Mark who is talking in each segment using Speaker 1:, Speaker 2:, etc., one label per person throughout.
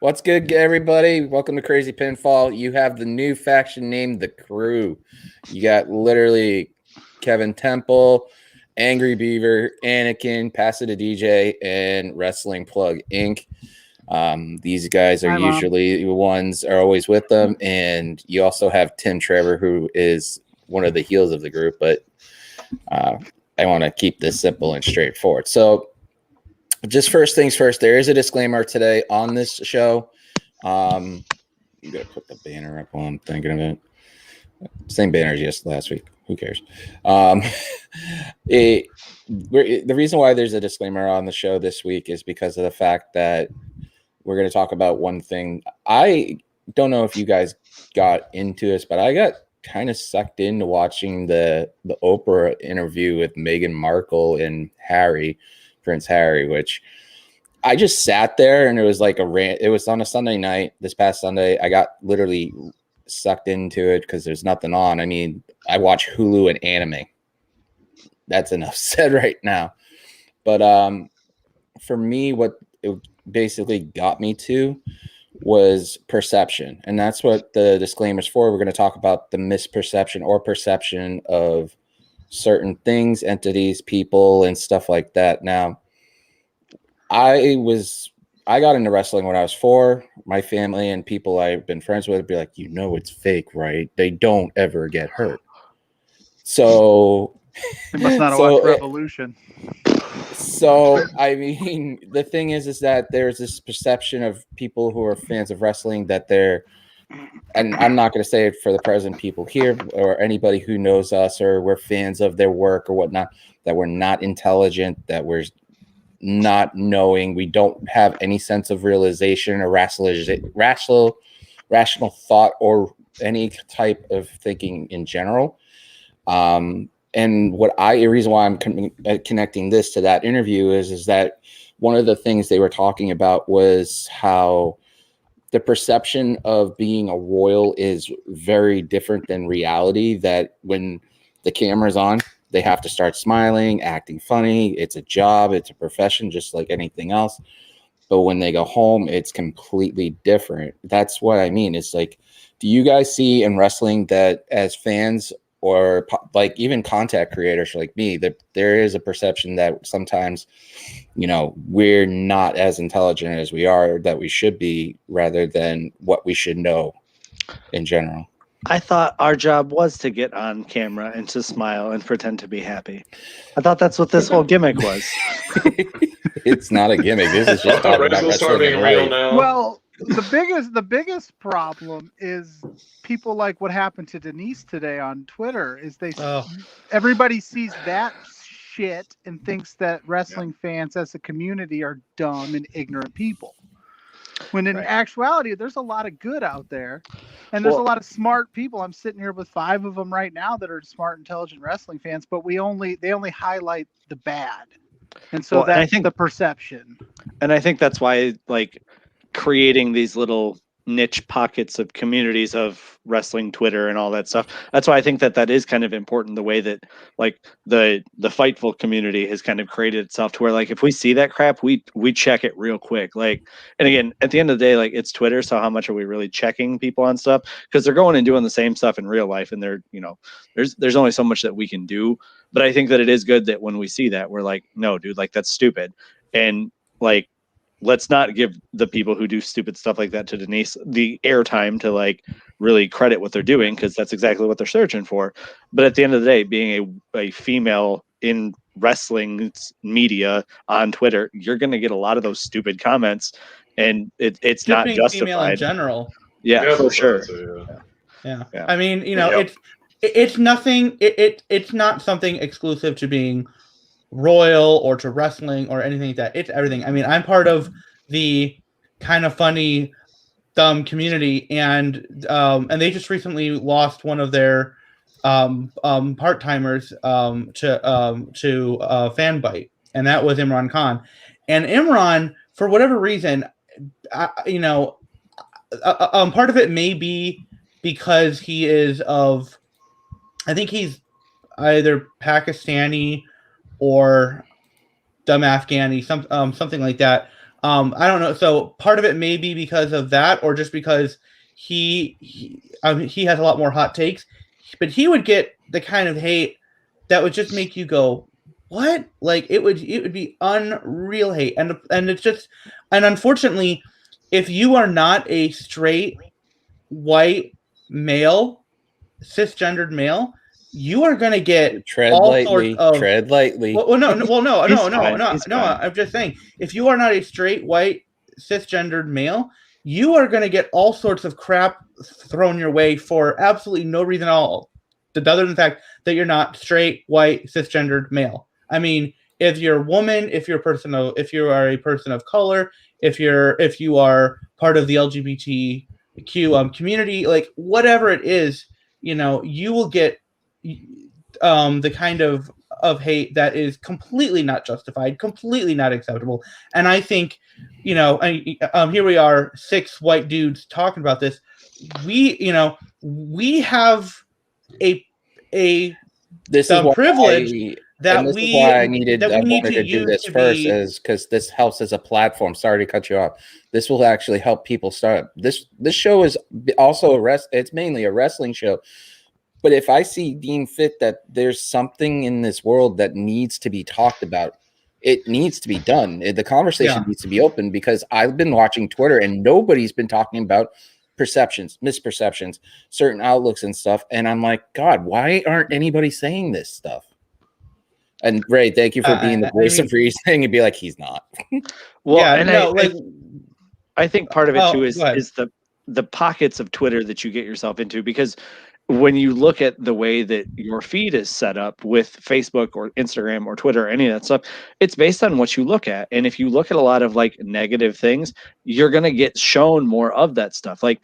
Speaker 1: What's good, everybody? Welcome to Crazy Pinfall. You have the new faction named the Crew. You got literally Kevin Temple, Angry Beaver, Anakin, Pass It to DJ, and Wrestling Plug Inc. These guys are usually the ones are always with them, and you also have Tim Trevor, who is one of the heels of the group. But I want to keep this simple and straightforward. So, just first things first, there is a disclaimer today on this show. You gotta put the banner up while I'm thinking of it. Same banner as just last week. Who cares? The reason why there's a disclaimer on the show this week is because of the fact that we're going to talk about one thing. I don't know if you guys got into this, but I got kind of sucked into watching the Oprah interview with Meghan Markle and Prince Harry, which I just sat there and it was like it was on a Sunday night this past Sunday. I got literally sucked into it because there's nothing on. I mean, I watch Hulu and anime. That's enough said right now. But for me, what it basically got me to was perception. And that's what the disclaimer's for. We're going to talk about the misperception or perception of certain things, entities, people, and stuff like that. Now, I got into wrestling when I was 4. My family and people I've been friends with would be like, it's fake, right? They don't ever get hurt. So
Speaker 2: they must not have watched Revolution.
Speaker 1: So I mean, the thing is that there's this perception of people who are fans of wrestling that they're, and I'm not going to say it for the present people here or anybody who knows us or we're fans of their work or whatnot, that we're not intelligent, that we're not knowing, we don't have any sense of realization or rational thought or any type of thinking in general. And the reason why I'm connecting this to that interview is that one of the things they were talking about was how the perception of being a royal is very different than reality, that when the camera's on, they have to start smiling, acting funny. It's a job. It's a profession, just like anything else. But when they go home, it's completely different. That's what I mean. It's like, do you guys see in wrestling that as fans or like even content creators like me, that there is a perception that sometimes, we're not as intelligent as we are, that we should be, rather than what we should know in general?
Speaker 3: I thought our job was to get on camera and to smile and pretend to be happy. I thought that's what this whole gimmick was.
Speaker 1: It's not a gimmick. This is just talking about wrestling in real now.
Speaker 2: Well, the biggest problem is people like what happened to Denise today on Twitter is everybody sees that shit and thinks that wrestling fans as a community are dumb and ignorant people. When in actuality, there's a lot of good out there, and there's a lot of smart people. I'm sitting here with 5 of them right now that are smart, intelligent wrestling fans, but they only highlight the bad, and so that's the perception.
Speaker 3: And I think that's why, like, creating these little niche pockets of communities of wrestling Twitter and all that stuff. That's why I think that is kind of important, the way that like the Fightful community has kind of created itself to where, like, if we see that crap, we check it real quick. Like, and again, at the end of the day, like, it's Twitter, so how much are we really checking people on stuff? Because they're going and doing the same stuff in real life, and they're, there's only so much that we can do. But I think that it is good that when we see that, we're like, no, dude, like, that's stupid. And like, let's not give the people who do stupid stuff like that to Denise the airtime to like really credit what they're doing, because that's exactly what they're searching for. But at the end of the day, being a female in wrestling media on Twitter, you're going to get a lot of those stupid comments, and it's not justified.
Speaker 4: Female in general.
Speaker 3: Yeah, for sure.
Speaker 4: Yeah. I mean, it's nothing. It's not something exclusive to being royal or to wrestling or anything like that. It's everything. I mean, I'm part of the kind of funny, dumb community, and they just recently lost one of their part-timers to fan bite, and that was Imran Khan. And Imran, for whatever reason, part of it may be because he is of, I think he's either Pakistani or dumb Afghani, something like that, I don't know. So part of it may be because of that, or just because he has a lot more hot takes, but he would get the kind of hate that would just make you go, what? Like it would be unreal hate. And it's just, and unfortunately, if you are not a straight white male, cisgendered male, you are going to get
Speaker 1: tread
Speaker 4: all
Speaker 1: lightly,
Speaker 4: sorts of
Speaker 1: tread lightly.
Speaker 4: No.
Speaker 3: He's fine.
Speaker 4: I'm just saying, if you are not a straight white cisgendered male, you are going to get all sorts of crap thrown your way for absolutely no reason at all, other than the fact that you're not straight white cisgendered male. I mean, if you're a woman, if you are a person of color, if you are part of the LGBTQ community, like whatever it is, you will get the kind of hate that is completely not justified, completely not acceptable. And I think, here we are, 6 white dudes talking about this. We have a
Speaker 1: this is
Speaker 4: privilege that
Speaker 1: this
Speaker 4: we
Speaker 1: is why I wanted
Speaker 4: to
Speaker 1: do
Speaker 4: use
Speaker 1: this
Speaker 4: to
Speaker 1: first,
Speaker 4: be,
Speaker 1: is because this helps as a platform. Sorry to cut you off. This will actually help people start. This show is also it's mainly a wrestling show. But if I deem fit that there's something in this world that needs to be talked about, it needs to be done. The conversation needs to be open, because I've been watching Twitter and nobody's been talking about perceptions, misperceptions, certain outlooks and stuff. And I'm like, God, why aren't anybody saying this stuff? And Ray, thank you for being the voice of reasoning and be like, he's not.
Speaker 3: Well,
Speaker 4: yeah,
Speaker 3: and
Speaker 4: no,
Speaker 3: I think part of it too is the pockets of Twitter that you get yourself into, because when you look at the way that your feed is set up with Facebook or Instagram or Twitter or any of that stuff, it's based on what you look at. And if you look at a lot of like negative things, you're going to get shown more of that stuff. Like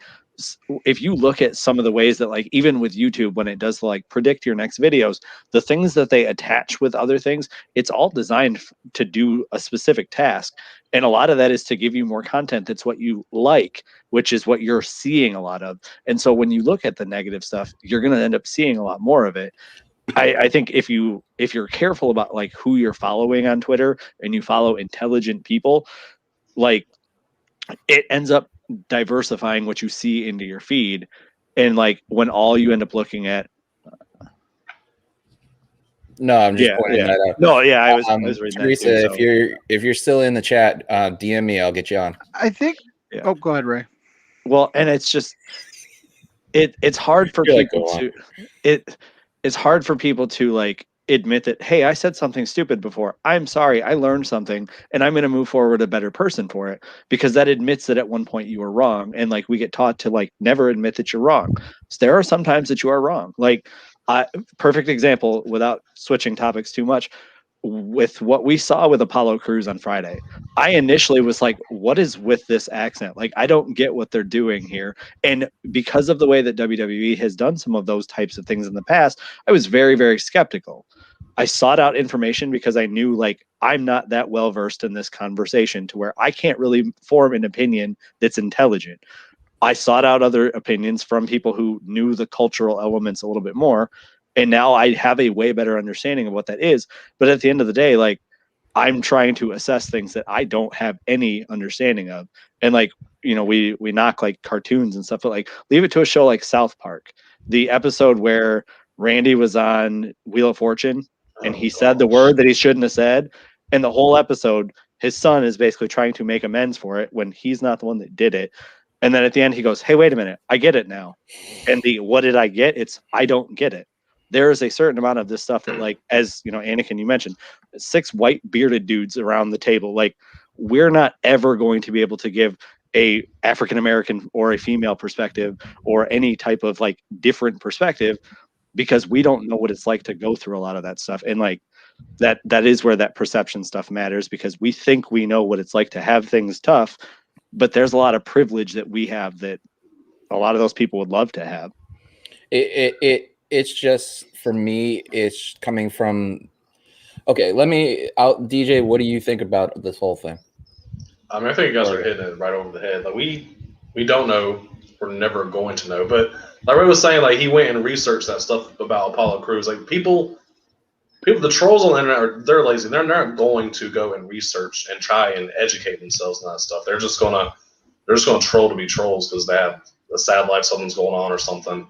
Speaker 3: if you look at some of the ways that, like, even with YouTube, when it does like predict your next videos, the things that they attach with other things, it's all designed to do a specific task. And a lot of that is to give you more content that's what you like, which is what you're seeing a lot of. And so when you look at the negative stuff, you're going to end up seeing a lot more of it. I think if you're careful about like who you're following on Twitter, and you follow intelligent people, like it ends up diversifying what you see into your feed. And like when all you end up looking at,
Speaker 1: no, I'm just pointing that out.
Speaker 3: No, yeah, I was reading
Speaker 1: Teresa,
Speaker 3: that too, so.
Speaker 1: if you're still in the chat, DM me, I'll get you on.
Speaker 2: I think. Yeah. Oh, go ahead, Ray.
Speaker 3: Well, and it's just it's hard for people to it's hard for people to like admit that, hey, I said something stupid before. I'm sorry, I learned something, and I'm going to move forward a better person for it, because that admits that at one point you were wrong. And like we get taught to like never admit that you're wrong. So there are some times that you are wrong. Like perfect example, without switching topics too much, with what we saw with Apollo Crews on Friday, I initially was like, what is with this accent? Like, I don't get what they're doing here. And because of the way that WWE has done some of those types of things in the past, I was very, very skeptical. I sought out information because I knew, like, I'm not that well versed in this conversation to where I can't really form an opinion that's intelligent. I sought out other opinions from people who knew the cultural elements a little bit more. And now I have a way better understanding of what that is. But at the end of the day, like, I'm trying to assess things that I don't have any understanding of. And like, we knock like cartoons and stuff, but like leave it to a show like South Park. The episode where Randy was on Wheel of Fortune and he said the word that he shouldn't have said. And the whole episode, his son is basically trying to make amends for it when he's not the one that did it. And then at the end, he goes, hey, wait a minute, I get it now. And what did I get? It's, I don't get it. There is a certain amount of this stuff that, like, as you know, Anakin, you mentioned 6 white bearded dudes around the table. Like, we're not ever going to be able to give a African-American or a female perspective or any type of like different perspective, because we don't know what it's like to go through a lot of that stuff. And like that is where that perception stuff matters, because we think we know what it's like to have things tough, but there's a lot of privilege that we have that a lot of those people would love to have.
Speaker 1: It's just, for me, it's coming from, okay, DJ, what do you think about this whole thing?
Speaker 5: I mean, I think you guys are hitting it right over the head. Like, we don't know. We're never going to know. But like Ray was saying, like, he went and researched that stuff about Apollo Crews. Like, people the trolls on the internet, they're lazy. They're not going to go and research and try and educate themselves on that stuff. They're just gonna troll to be trolls because they have a sad life, something's going on or something.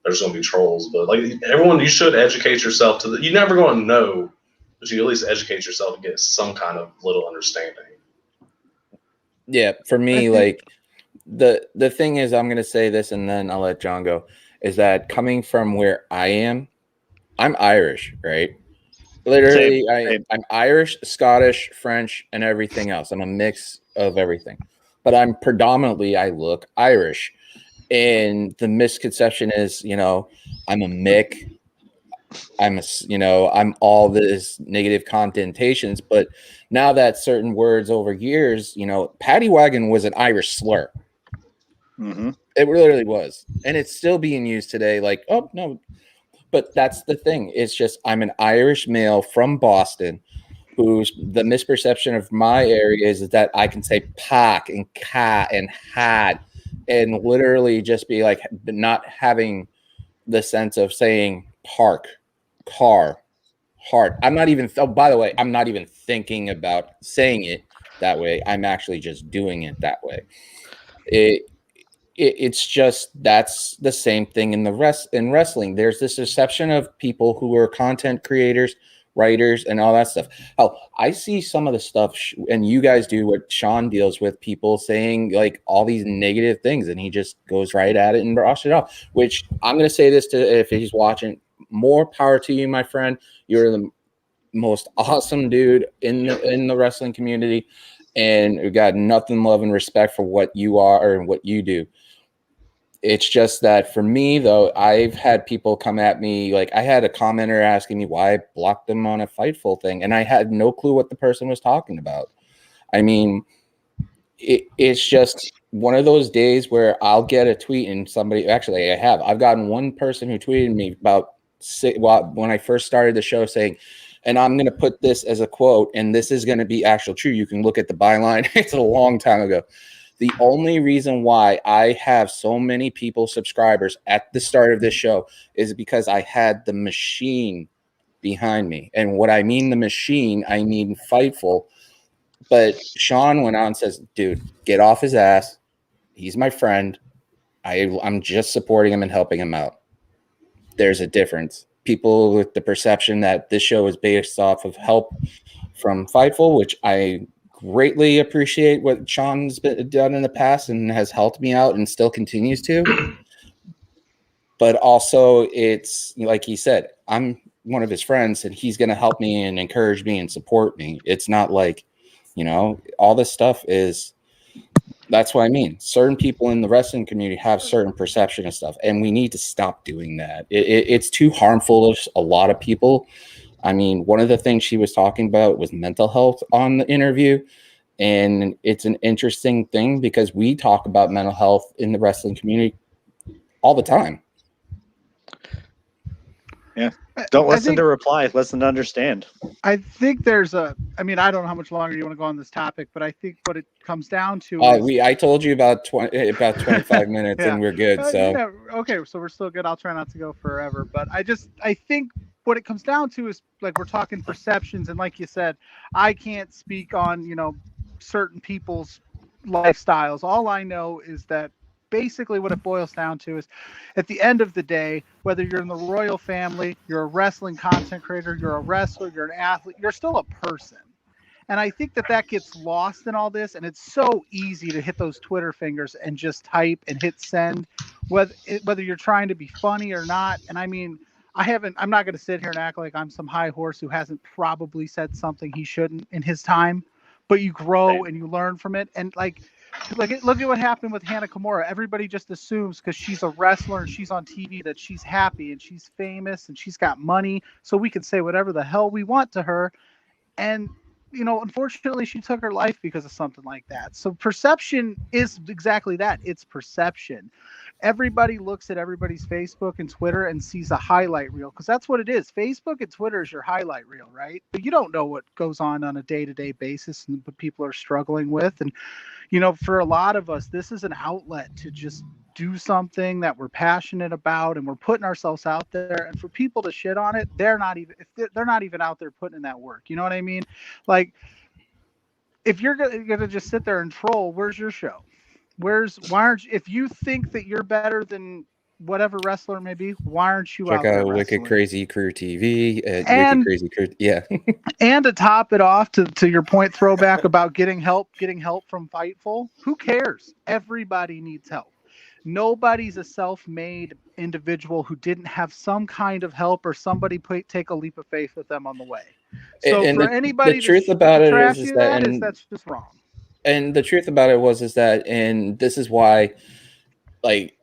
Speaker 5: They're just gonna be trolls. But like everyone, you should educate yourself you're never going to know, but you at least educate yourself and get some kind of little understanding.
Speaker 1: Yeah, for me, like the thing is, I'm gonna say this and then I'll let John go. Is that coming from where I am? I'm Irish, right? Literally, I'm Irish, Scottish, French, and everything else. I'm a mix of everything. But I'm predominantly, I look Irish. And the misconception is, I'm a Mick. I'm all this negative connotations. But now that certain words over years, paddy wagon was an Irish slur.
Speaker 3: Mm-hmm.
Speaker 1: It literally was. And it's still being used today. Like, oh, no. But that's the thing. It's just I'm an Irish male from Boston who's the misperception of my area is that I can say "pak" and "ka" and "had" and literally just be like not having the sense of saying park, car, heart. I'm not even by the way, I'm not even thinking about saying it that way. I'm actually just doing it that way. It's just that's the same thing in in wrestling. There's this perception of people who are content creators, writers, and all that stuff. Oh, I see some of the stuff, and you guys do what Sean deals with, people saying like all these negative things, and he just goes right at it and brushes it off. Which I'm going to say this to if he's watching, more power to you, my friend. You're the most awesome dude in the wrestling community, and we got nothing love and respect for what you are and what you do. It's just that for me, though, I've had people come at me. Like I had a commenter asking me why I blocked them on a Fightful thing, and I had no clue what the person was talking about. I mean, it's just one of those days where I'll get a tweet and somebody, actually I've gotten one person who tweeted me about when I first started the show saying, and I'm going to put this as a quote, and this is going to be actual true. You can look at the byline. It's a long time ago. The only reason why I have so many subscribers at the start of this show is because I had the machine behind me. And what I mean the machine, I mean Fightful. But Sean went out and says, dude, get off his ass. He's my friend. I'm just supporting him and helping him out. There's a difference. People with the perception that this show is based off of help from Fightful, which I greatly appreciate what Sean's done in the past and has helped me out and still continues to. But also, it's like he said, I'm one of his friends and he's going to help me and encourage me and support me. It's not like, all this stuff is, that's what I mean. Certain people in the wrestling community have certain perception of stuff, and we need to stop doing that. It's too harmful to a lot of people. I mean, one of the things she was talking about was mental health on the interview. And it's an interesting thing because we talk about mental health in the wrestling community all the time.
Speaker 3: Yeah. Don't listen to reply. Listen to understand.
Speaker 2: I think I don't know how much longer you want to go on this topic, but I think what it comes down to
Speaker 1: I told you about 25 minutes yeah. And we're good. So
Speaker 2: yeah, okay, so we're still good. I'll try not to go forever, but I think what it comes down to is like we're talking perceptions, and like you said, I can't speak on certain people's lifestyles. All I know is that basically what it boils down to is at the end of the day, whether you're in the royal family, you're a wrestling content creator, you're a wrestler, you're an athlete, you're still a person. And I think that gets lost in all this, and it's so easy to hit those Twitter fingers and just type and hit send, whether you're trying to be funny or not. And I mean, I'm not going to sit here and act like I'm some high horse who hasn't probably said something he shouldn't in his time, but you grow and you learn from it. And like look at what happened with Hannah Kimura. Everybody just assumes because she's a wrestler and she's on TV that she's happy and she's famous and she's got money, so we can say whatever the hell we want to her. And unfortunately, she took her life because of something like that. So perception is exactly that. It's perception. Everybody looks at everybody's Facebook and Twitter and sees a highlight reel, because that's what it is. Facebook and Twitter is your highlight reel, right? But you don't know what goes on a day-to-day basis and what people are struggling with. And, for a lot of us, this is an outlet to do something that we're passionate about and we're putting ourselves out there, and for people to shit on it, they're not even out there putting in that work. You know what I mean? Like, if you're gonna just sit there and troll, where's your show? If you think that you're better than whatever wrestler may be, why aren't you
Speaker 1: Check
Speaker 2: out there
Speaker 1: out
Speaker 2: wrestling?
Speaker 1: Wicked Crazy Crew TV at
Speaker 2: And,
Speaker 1: Wicked Crazy Crew. Yeah.
Speaker 2: And to top it off, to your point, throwback about getting help from Fightful. Who cares? Everybody needs help. Nobody's a self-made individual who didn't have some kind of help or somebody take a leap of faith with them on the way. So
Speaker 1: And
Speaker 2: for anybody
Speaker 1: the truth about it is
Speaker 2: that's just wrong.
Speaker 1: And the truth about it is that, and this is why, like,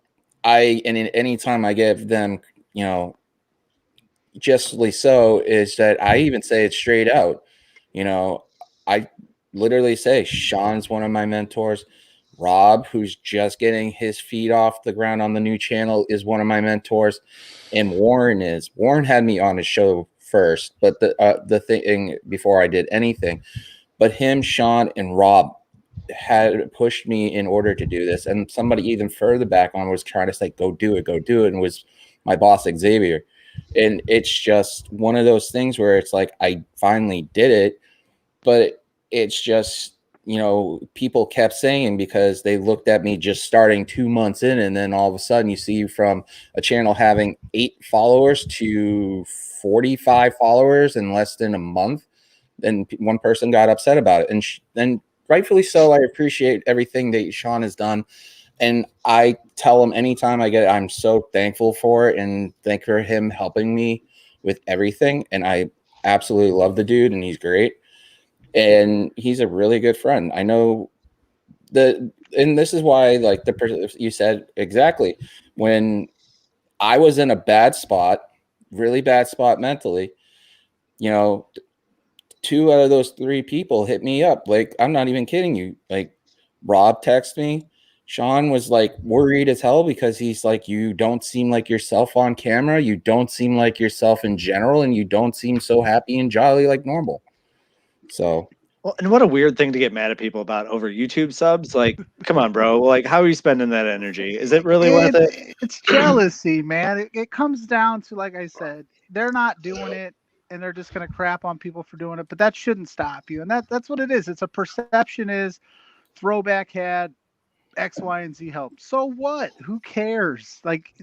Speaker 1: any time I give them, justly so, is that I even say it straight out. I literally say Sean's one of my mentors. Rob, who's just getting his feet off the ground on the new channel, is one of my mentors, and Warren had me on his show first, but the thing before I did anything, but him, Sean, and Rob had pushed me in order to do this, and somebody even further back on was trying to say, go do it, and was my boss Xavier. And it's just one of those things where it's like I finally did it, but it's just, people kept saying, because they looked at me just starting 2 months in, and then all of a sudden you see from a channel having 8 followers to 45 followers in less than a month. And one person got upset about it, and then rightfully so. I appreciate everything that Sean has done, and I tell him anytime I get it, I'm so thankful for it, and thank for him helping me with everything. And I absolutely love the dude, and he's great, and he's a really good friend. I know and this is why, like you said exactly, when I was in a bad spot, really bad spot mentally, 2 out of those 3 people hit me up. Like, I'm not even kidding you. Like, Rob texted me. Sean was like worried as hell, because he's like, you don't seem like yourself on camera. You don't seem like yourself in general, and you don't seem so happy and jolly like normal. So,
Speaker 3: well, and what a weird thing to get mad at people about over YouTube subs. Like, come on, bro. Like, how are you spending that energy? Is it really worth it?
Speaker 2: It's jealousy, man. It comes down to, like I said, they're not doing it, and they're just going to crap on people for doing it, but that shouldn't stop you. And that's what it is. It's a perception is Throwback had X, Y, and Z help. So what? Who cares? Like,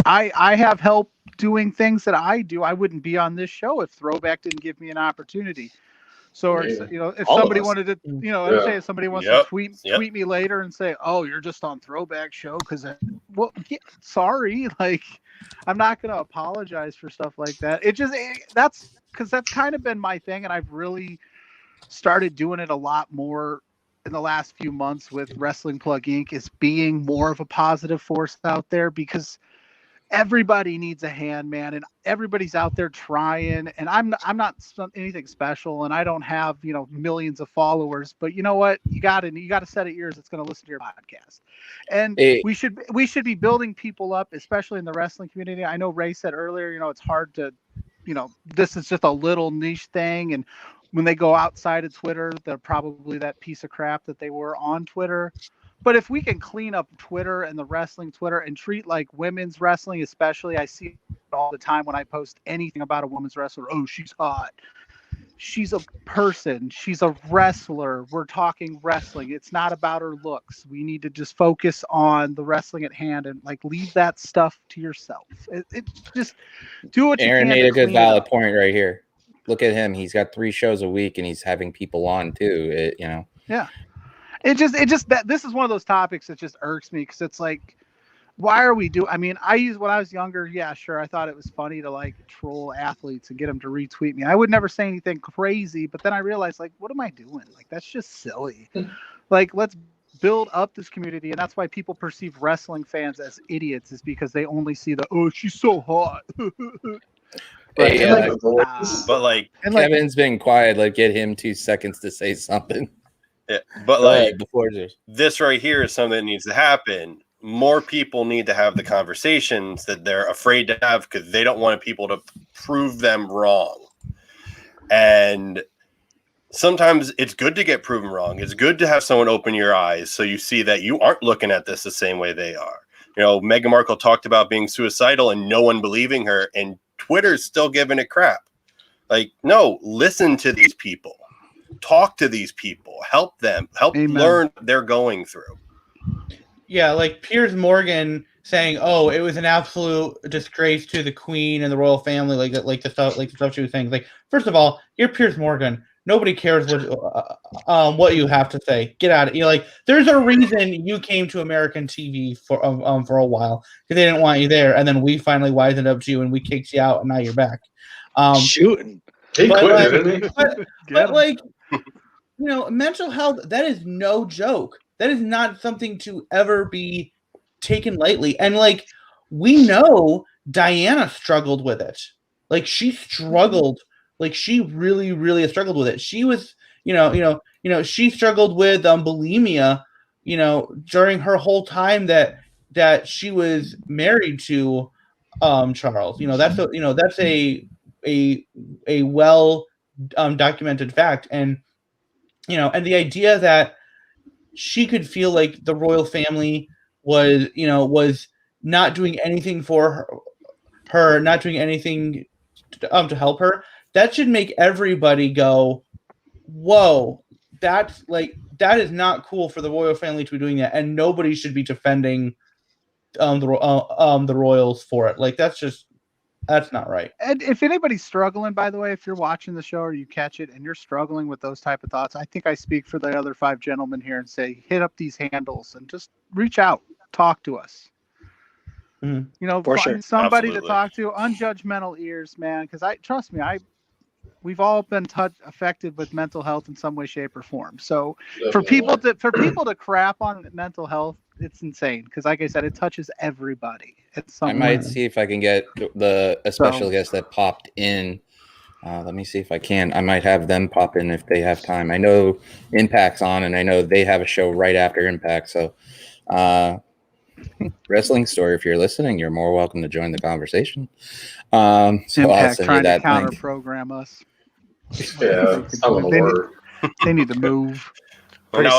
Speaker 2: I have help doing things that I do. I wouldn't be on this show if Throwback didn't give me an opportunity. So, or, if somebody wanted to, say if somebody wants to tweet me later and say, "Oh, you're just on Throwback show," because, sorry, like, I'm not going to apologize for stuff like that. That's kind of been my thing, and I've really started doing it a lot more in the last few months with Wrestling Plug Inc. is being more of a positive force out there, because everybody needs a hand, man, and everybody's out there trying. And I'm not anything special, and I don't have millions of followers, but you know what? You got a set of ears that's going to listen to your podcast, and we should be building people up, especially in the wrestling community. I know Ray said earlier, it's hard to, this is just a little niche thing, and when they go outside of Twitter, they're probably that piece of crap that they were on Twitter. But if we can clean up Twitter and the wrestling Twitter and treat like women's wrestling, especially, I see it all the time when I post anything about a women's wrestler. Oh, she's hot. She's a person. She's a wrestler. We're talking wrestling. It's not about her looks. We need to just focus on the wrestling at hand and leave that stuff to yourself. It just do what
Speaker 1: Aaron
Speaker 2: you can.
Speaker 1: made a good valid point right here. Look at him. He's got 3 shows a week, and he's having people on too.
Speaker 2: Yeah. It just that this is one of those topics that just irks me, because it's like, why are we doing? I mean, when I was younger, yeah, sure, I thought it was funny to troll athletes and get them to retweet me. I would never say anything crazy, but then I realized, what am I doing? That's just silly. Let's build up this community, and that's why people perceive wrestling fans as idiots, is because they only see oh, she's so hot.
Speaker 1: Kevin's been quiet. Get him 2 seconds to say something.
Speaker 6: Yeah, but this right here is something that needs to happen. More people need to have the conversations that they're afraid to have, because they don't want people to prove them wrong. And sometimes it's good to get proven wrong. It's good to have someone open your eyes so you see that you aren't looking at this the same way they are. Meghan Markle talked about being suicidal and no one believing her, and Twitter's still giving it crap. Like, no, listen to these people, talk to these people, help them, learn what they're going through.
Speaker 4: Yeah, like Piers Morgan saying, "Oh, it was an absolute disgrace to the Queen and the royal family," like the stuff she was saying. Like, first of all, you're Piers Morgan. Nobody cares what you have to say. Get out of here. Like, there's a reason you came to American TV for a while, because they didn't want you there, and then we finally wisened up to you and we kicked you out, and now you're back.
Speaker 3: Shooting.
Speaker 5: He quit, didn't he?
Speaker 4: But like, mental health, that is no joke. That is not something to ever be taken lightly. And like, we know Diana struggled with it. Like, she struggled. Like, she really, really has struggled with it. She was, she struggled with bulimia, during her whole time that she was married to Charles. That's a well documented fact. And and the idea that she could feel like the royal family was not doing anything for her, not doing anything to help her, that should make everybody go, whoa, that is not cool for the royal family to be doing that, and nobody should be defending the royals for it. Like, that's not right.
Speaker 2: And if anybody's struggling, by the way, if you're watching the show or you catch it and you're struggling with those type of thoughts, I think I speak for the other 5 gentlemen here and say, hit up these handles and just reach out, talk to us.
Speaker 4: Mm-hmm.
Speaker 2: Find somebody to talk to, unjudgmental ears, man. Because trust me, we've all been affected with mental health in some way, shape, or form. So for people to crap on mental health, it's insane. Because like I said, it touches everybody.
Speaker 1: I might see if I can get a special guest that popped in. Let me see if I can. I might have them pop in if they have time. I know Impact's on, and I know they have a show right after Impact. So, Wrestling Story, if you're listening, you're more welcome to join the conversation. So
Speaker 2: Impact
Speaker 1: I'll send
Speaker 2: trying
Speaker 1: you that
Speaker 2: to counter-program us.
Speaker 5: Yeah,
Speaker 2: they need to move.
Speaker 6: Are you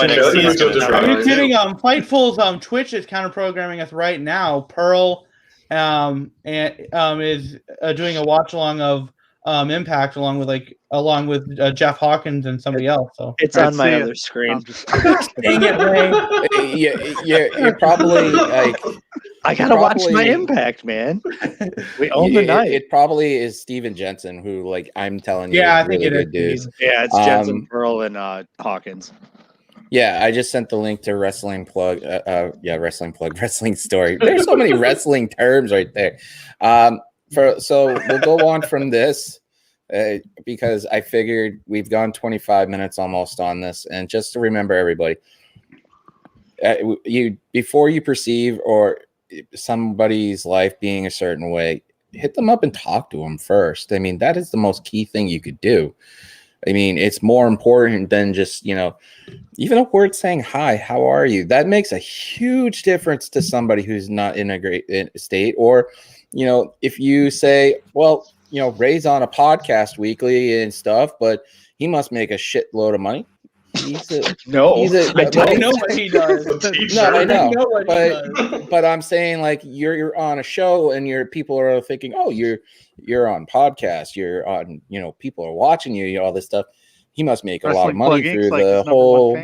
Speaker 4: kidding? Fightful's Twitch is counter-programming us right now. Pearl is doing a watch along of Impact along with Jeff Hawkins and somebody else. So
Speaker 3: it's on my other screen.
Speaker 4: Dang it, Ray.
Speaker 1: You're probably like.
Speaker 3: I gotta watch my Impact, man. We own the night.
Speaker 1: It probably is Steven Jensen, who, like, I'm telling you,
Speaker 4: I
Speaker 1: really
Speaker 4: think
Speaker 1: good dude.
Speaker 3: Yeah, it's Jensen, Pearl, and Hawkins.
Speaker 1: Yeah, I just sent the link to Wrestling Plug. Wrestling Story. There's so many wrestling terms right there. So we'll go on from this because I figured we've gone 25 minutes almost on this, and just to remember everybody, before you perceive or somebody's life being a certain way, hit them up and talk to them first. I mean, that is the most key thing you could do. I mean, it's more important than just, even a word saying, hi, how are you? That makes a huge difference to somebody who's not in a great state. Or, if you say, well, Ray's on a podcast weekly and stuff, but he must make a shitload of money.
Speaker 3: I don't know what he does.
Speaker 1: I know. But I'm saying, like, you're on a show and people are thinking, oh, you're on podcast, you're on, people are watching you, all this stuff. He must make a lot of money through the whole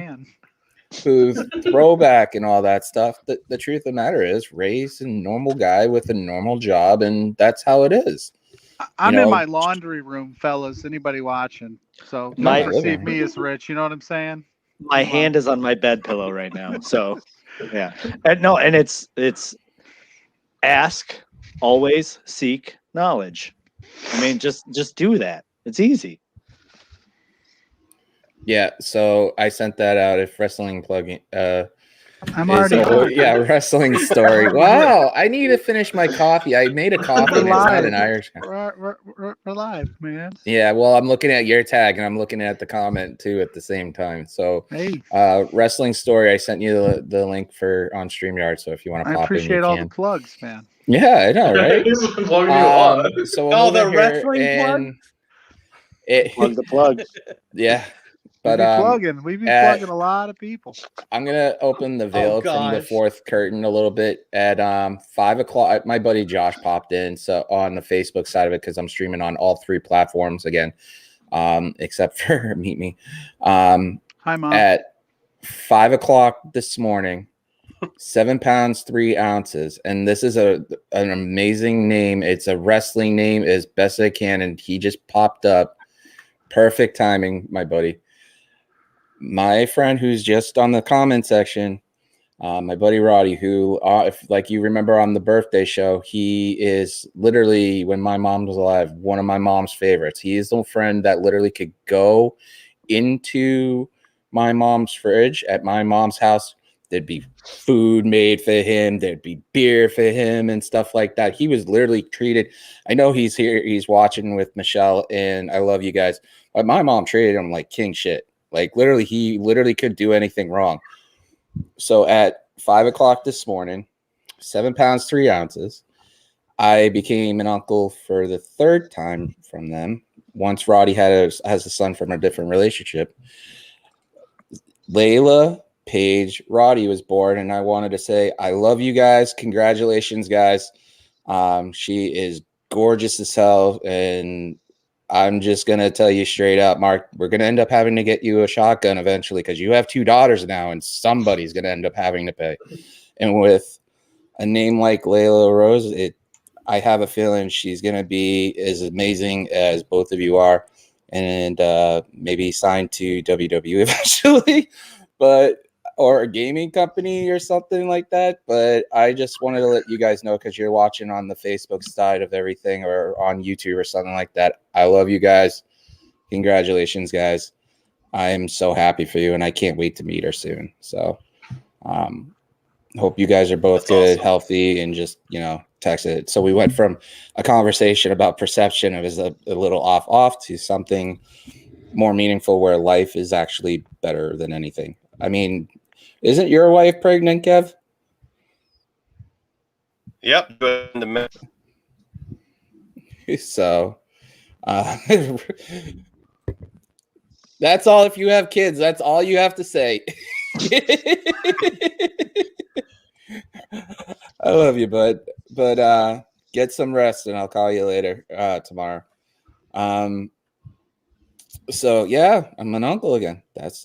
Speaker 1: throwback and all that stuff. The truth of the matter is, Ray's a normal guy with a normal job, and that's how it is.
Speaker 2: I'm in my laundry room, fellas. Anybody watching? So don't perceive me as rich. You know what I'm saying?
Speaker 3: My hand is on my bed pillow right now. So yeah. And it's ask, always seek knowledge. I mean, just do that. It's easy.
Speaker 1: Yeah, so I sent that out. If Wrestling Plug
Speaker 2: I'm already
Speaker 1: Wrestling Story. Wow, I need to finish my coffee. I made a coffee and it's not an Irish.
Speaker 2: We're live, man.
Speaker 1: Yeah, well, I'm looking at your tag and I'm looking at the comment too at the same time. So, Wrestling Story, I sent you the link on StreamYard. So if you want to pop in, I
Speaker 2: appreciate all the plugs, man.
Speaker 1: Yeah, I know, right?
Speaker 5: He's been plugging you a lot.
Speaker 1: So the
Speaker 4: wrestling plug.
Speaker 3: Plug the plug.
Speaker 1: Yeah. But
Speaker 2: we be plugging a lot of people.
Speaker 1: I'm gonna open the veil from the fourth curtain a little bit at 5:00. My buddy Josh popped in so on the Facebook side of it because I'm streaming on all 3 platforms again, except for Meet Me.
Speaker 2: Hi, Mom.
Speaker 1: At 5:00 this morning, 7 pounds 3 ounces, and this is an amazing name. It's a wrestling name as best I can, and he just popped up. Perfect timing, my buddy. My friend who's just on the comment section, my buddy Roddy, who, if like you remember on the birthday show, he is literally, when my mom was alive, one of my mom's favorites. He is the friend that literally could go into my mom's fridge at my mom's house. There'd be food made for him. There'd be beer for him and stuff like that. He was literally treated. I know he's here. He's watching with Michelle, and I love you guys. But my mom treated him like king shit. Like literally, he literally could do anything wrong. So at 5:00 this morning, 7 pounds 3 ounces, I became an uncle for the 3rd time from them. Once Roddy has a son from a different relationship. Layla Paige Roddy was born, and I wanted to say I love you guys. Congratulations, guys. She is gorgeous as hell, and I'm just gonna tell you straight up, Mark, we're gonna end up having to get you a shotgun eventually because you have 2 daughters now, and somebody's gonna end up having to pay. And with a name like Layla Rose, I have a feeling she's gonna be as amazing as both of you are, and maybe signed to WWE eventually, or a gaming company or something like that. But I just wanted to let you guys know because you're watching on the Facebook side of everything or on YouTube or something like that. I love you guys. Congratulations, guys. I am so happy for you, and I can't wait to meet her soon. So hope you guys are both good, awesome, healthy, and just, text it. So we went from a conversation about perception of is a little off to something more meaningful where life is actually better than anything. I mean, isn't your wife pregnant, Kev?
Speaker 6: Yep.
Speaker 1: So, that's all. If you have kids, that's all you have to say. I love you, bud. But get some rest, and I'll call you later tomorrow. So yeah, I'm an uncle again. That's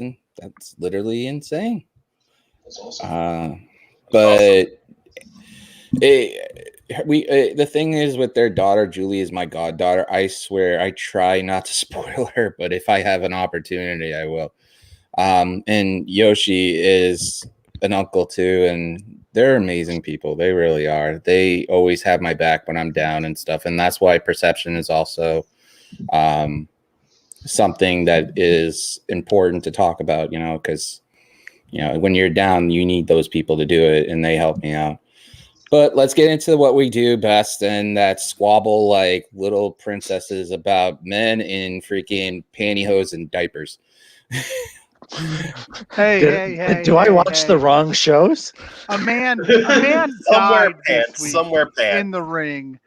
Speaker 1: literally insane.
Speaker 5: That's awesome.
Speaker 1: But the thing is with their daughter, Julie is my goddaughter. I swear I try not to spoil her, but if I have an opportunity, I will. And Yoshi is an uncle too, and they're amazing people. They really are. They always have my back when I'm down and stuff, and that's why perception is also something that is important to talk about, because when you're down, you need those people to do it, and they help me out. But let's get into what we do best, and that's squabble like little princesses about men in freaking pantyhose and diapers.
Speaker 2: Hey!
Speaker 3: Do I watch the wrong shows?
Speaker 2: A man died this week
Speaker 6: somewhere
Speaker 2: in the ring.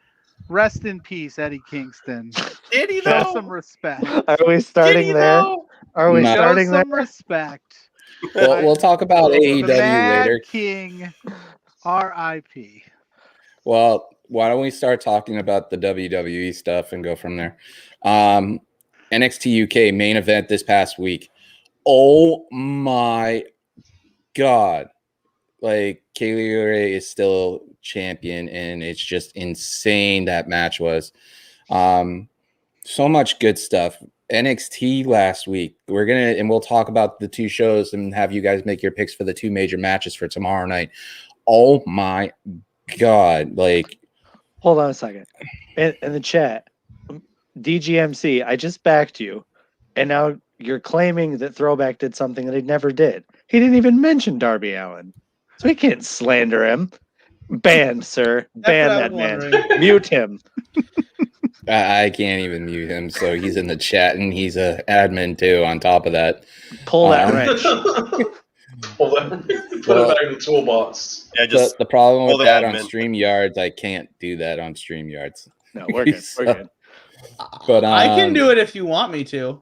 Speaker 2: Rest in peace, Eddie Kingston.
Speaker 6: Did he
Speaker 2: Show
Speaker 6: though?
Speaker 2: some respect.
Speaker 3: Are we starting there? Are we starting
Speaker 2: Show
Speaker 3: there?
Speaker 2: some respect.
Speaker 1: We'll talk about AEW
Speaker 2: the Mad
Speaker 1: later.
Speaker 2: King, R.I.P.
Speaker 1: Well, why don't we start talking about the WWE stuff and go from there? NXT UK main event this past week. Oh my God. Like, Kaylee Ray is still champion, and it's just insane that match was. So much good stuff. NXT last week. We'll talk about the 2 shows and have you guys make your picks for the 2 major matches for tomorrow night. Oh my God. Like,
Speaker 3: hold on a second. In the chat, DGMC, I just backed you, and now you're claiming that Throwback did something that he never did. He didn't even mention Darby Allin, so he can't slander him. Banned, sir. Ban that man. Mute him.
Speaker 1: I can't even mute him, so he's in the chat, and he's an admin too. On top of that,
Speaker 3: pull that wrench.
Speaker 5: Put it back in the toolbox.
Speaker 6: Yeah, just
Speaker 1: the problem with that on
Speaker 6: admin.
Speaker 1: StreamYards, I can't do that on StreamYards.
Speaker 3: No, we're good. We're good.
Speaker 1: But
Speaker 4: I can do it if you want me to.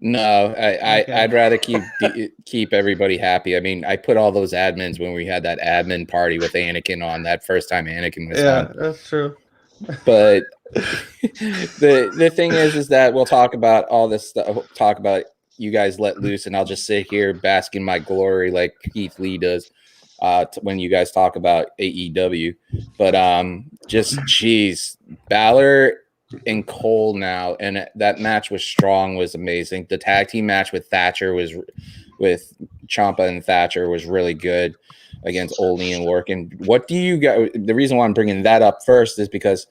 Speaker 1: No, I'd rather keep everybody happy. I mean, I put all those admins when we had that admin party with Anakin on that first time Anakin was on.
Speaker 4: Yeah, that's true.
Speaker 1: But the thing is that we'll talk about all this stuff. Talk about you guys let loose, and I'll just sit here bask in my glory like Keith Lee does when you guys talk about AEW. But geez, Balor and Cole now, and that match was strong, was amazing. The tag team match with Ciampa and Thatcher was really good against Olney and Lorcan. What do you guys? The reason why I'm bringing that up first is because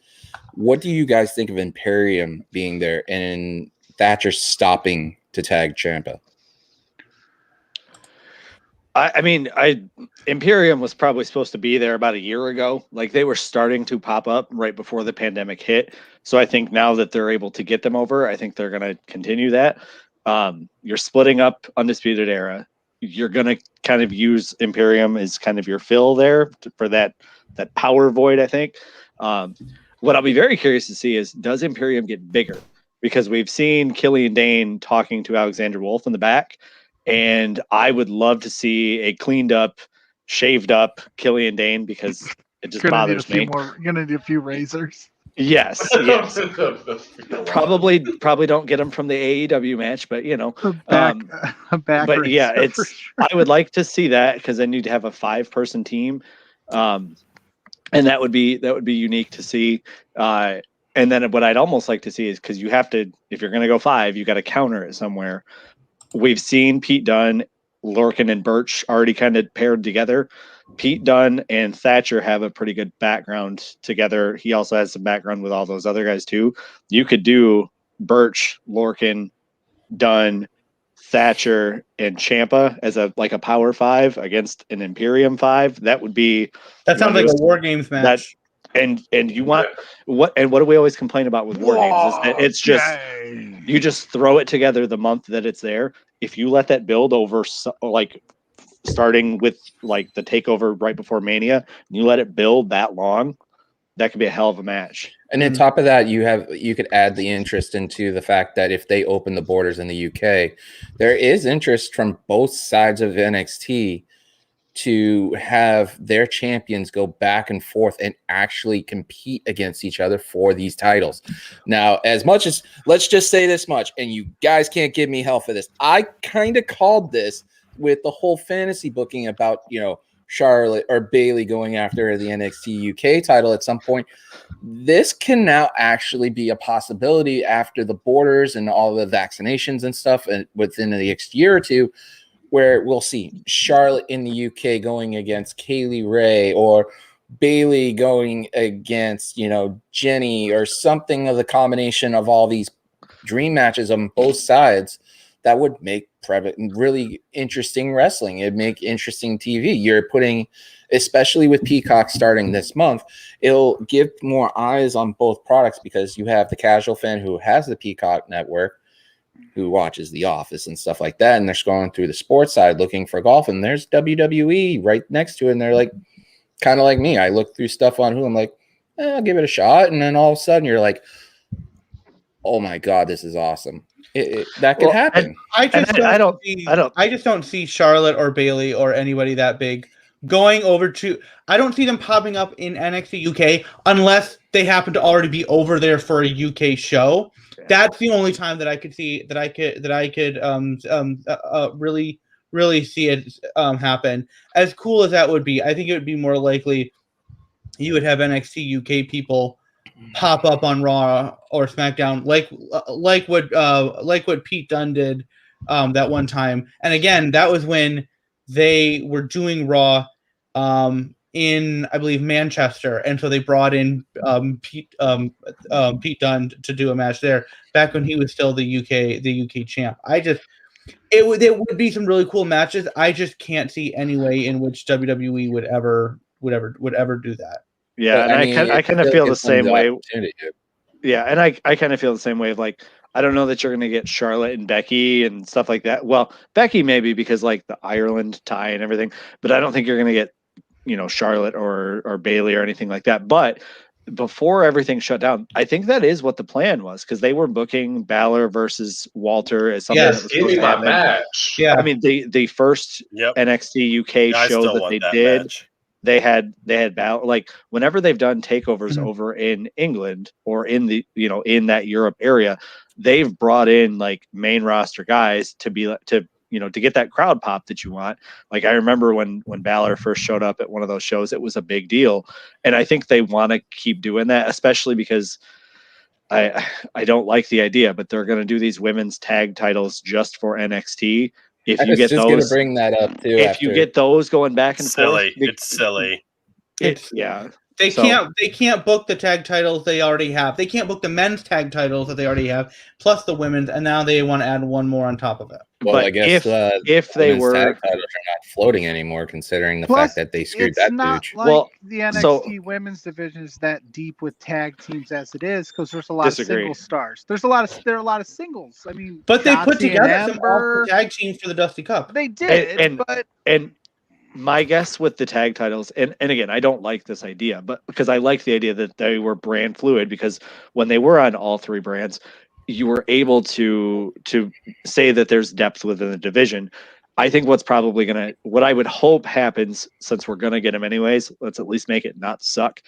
Speaker 1: what do you guys think of Imperium being there and Thatcher stopping to tag Ciampa?
Speaker 3: I mean, Imperium was probably supposed to be there about a year ago. Like, they were starting to pop up right before the pandemic hit. So I think now that they're able to get them over, I think they're going to continue that. You're splitting up Undisputed Era. You're going to kind of use Imperium as kind of your fill there for that power void, I think. What I'll be very curious to see is, does Imperium get bigger? Because we've seen Killian Dane talking to Alexander Wolf in the back. And I would love to see a cleaned up, shaved up Killian Dane, because it just bothers me.
Speaker 2: You're gonna need a few razors.
Speaker 3: Yes. Probably don't get him from the AEW match, but
Speaker 2: A back
Speaker 3: but yeah,
Speaker 2: razor,
Speaker 3: sure. I would like to see that, because I need to have a 5-person team, and that would be unique to see. And then what I'd almost like to see is, because you have to, if you're going to go 5, you got to counter it somewhere. We've seen Pete Dunne, Lorcan, and Birch already kind of paired together. Pete Dunne and Thatcher have a pretty good background together. He also has some background with all those other guys too. You could do Birch, Lorcan, Dunne, Thatcher, and Ciampa as a power 5 against an Imperium 5. That would be.
Speaker 4: That sounds like a War Games match.
Speaker 3: And you want what do we always complain about with War Games? Is that it's just you just throw it together the month that it's there. If you let that build over, starting with the takeover right before Mania, and you let it build that long, that could be a hell of a match.
Speaker 1: And on top of that, you could add the interest into the fact that if they open the borders in the UK, there is interest from both sides of NXT to have their champions go back and forth and actually compete against each other for these titles. Now, as much as, let's just say this much, and you guys can't give me hell for this, I kind of called this with the whole fantasy booking about, Charlotte or Bayley going after the NXT UK title at some point. This can now actually be a possibility after the borders and all the vaccinations and stuff, and within the next year or two, where we'll see Charlotte in the UK going against Kaylee Ray, or Bayley going against, Jenny, or something of the combination of all these dream matches on both sides. That would make really interesting wrestling. It'd make interesting TV. You're putting, especially with Peacock starting this month, it'll give more eyes on both products, because you have the casual fan who has the Peacock network, who watches The Office and stuff like that, and they're scrolling through the sports side looking for golf, and there's WWE right next to it, and they're like, kind of like me. I look through stuff on who I'm like, I'll give it a shot, and then all of a sudden you're like, oh my god, this is awesome. That could happen.
Speaker 4: I just don't see Charlotte or Bayley or anybody that big going over to. I don't see them popping up in NXT UK unless they happen to already be over there for a UK show. That's the only time that I could see that I could really see it happen. As cool as that would be, I think it would be more likely you would have NXT UK people pop up on Raw or SmackDown, like what Pete Dunne did that one time. And again, that was when they were doing Raw in, I believe, Manchester, and so they brought in Pete Dunne to do a match there back when he was still the UK champ. It would be some really cool matches. I just can't see any way in which WWE would ever do that.
Speaker 3: Yeah, and I kind of feel the same way. Yeah, and I kind of feel the same way of I don't know that you're going to get Charlotte and Becky and stuff like that. Well, Becky maybe because the Ireland tie and everything, but I don't think you're going to get Charlotte or Bayley or anything like that. But before everything shut down, I think that is what the plan was, because they were booking Balor versus Walter as something that was
Speaker 5: give
Speaker 3: supposed
Speaker 5: me
Speaker 3: to
Speaker 5: my
Speaker 3: happen.
Speaker 5: match.
Speaker 4: Yeah.
Speaker 3: I mean, the first NXT UK show that they did,
Speaker 6: match.
Speaker 3: they had Balor. Like, whenever they've done takeovers
Speaker 4: Mhm.
Speaker 3: over in England or in the in that Europe area, they've brought in like main roster guys to be to get that crowd pop that you want. Like, I remember when Balor first showed up at one of those shows, it was a big deal, and I think they want to keep doing that, especially because I don't like the idea, but they're going to do these women's tag titles just for NXT. If you get
Speaker 1: just going to
Speaker 3: those,
Speaker 1: bring that up too.
Speaker 3: if you get those going back and
Speaker 6: silly.
Speaker 3: forth,
Speaker 6: It's silly.
Speaker 4: They can't book the tag titles they already have. They can't book the men's tag titles that they already have, plus the women's, and now they want to add one more on top of it.
Speaker 1: Well,
Speaker 3: but
Speaker 1: I guess
Speaker 3: if they were
Speaker 1: tag titles are not floating anymore, considering the fact that they screwed that pooch.
Speaker 2: Like the NXT women's division is that deep with tag teams as it is, because there's a lot of single stars. There are a lot of singles. I mean,
Speaker 4: but they put
Speaker 2: Shotzi
Speaker 4: together some awesome tag teams for the Dusty Cup.
Speaker 2: They did,
Speaker 3: and my guess with the tag titles, and again, I don't like this idea, but because I like the idea that they were brand fluid, because when they were on all three brands, you were able to say that there's depth within the division. I think what I would hope happens, since we're going to get them anyways, let's at least make it not suck.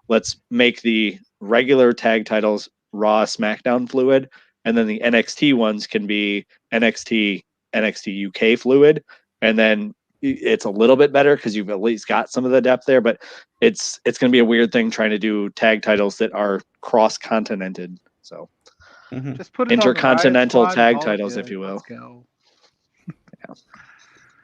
Speaker 3: Let's make the regular tag titles Raw, SmackDown fluid, and then the NXT ones can be NXT UK fluid, and then it's a little bit better because you've at least got some of the depth there, but it's going to be a weird thing trying to do tag titles that are cross-continented. So
Speaker 2: just put it
Speaker 3: intercontinental
Speaker 2: on the Riot
Speaker 3: tag
Speaker 2: Squad,
Speaker 3: titles,
Speaker 2: good.
Speaker 3: if you will.
Speaker 2: Let's go.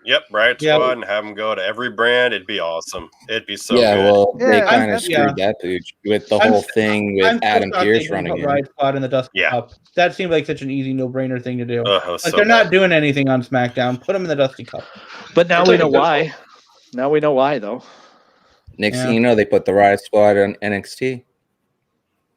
Speaker 6: Yep, Riot Squad, and have them go to every brand. It'd be awesome. It'd be so good.
Speaker 1: Well, they kind of screwed that pooch with the whole thing with Adam Pearce running in.
Speaker 4: Riot Squad in the Dusty Cup. That seemed like such an easy no-brainer thing to do. They're not doing anything on SmackDown. Put them in the Dusty Cup.
Speaker 3: But now we know why. Now we know why, though.
Speaker 1: Next thing you know, they put the Riot Squad on NXT.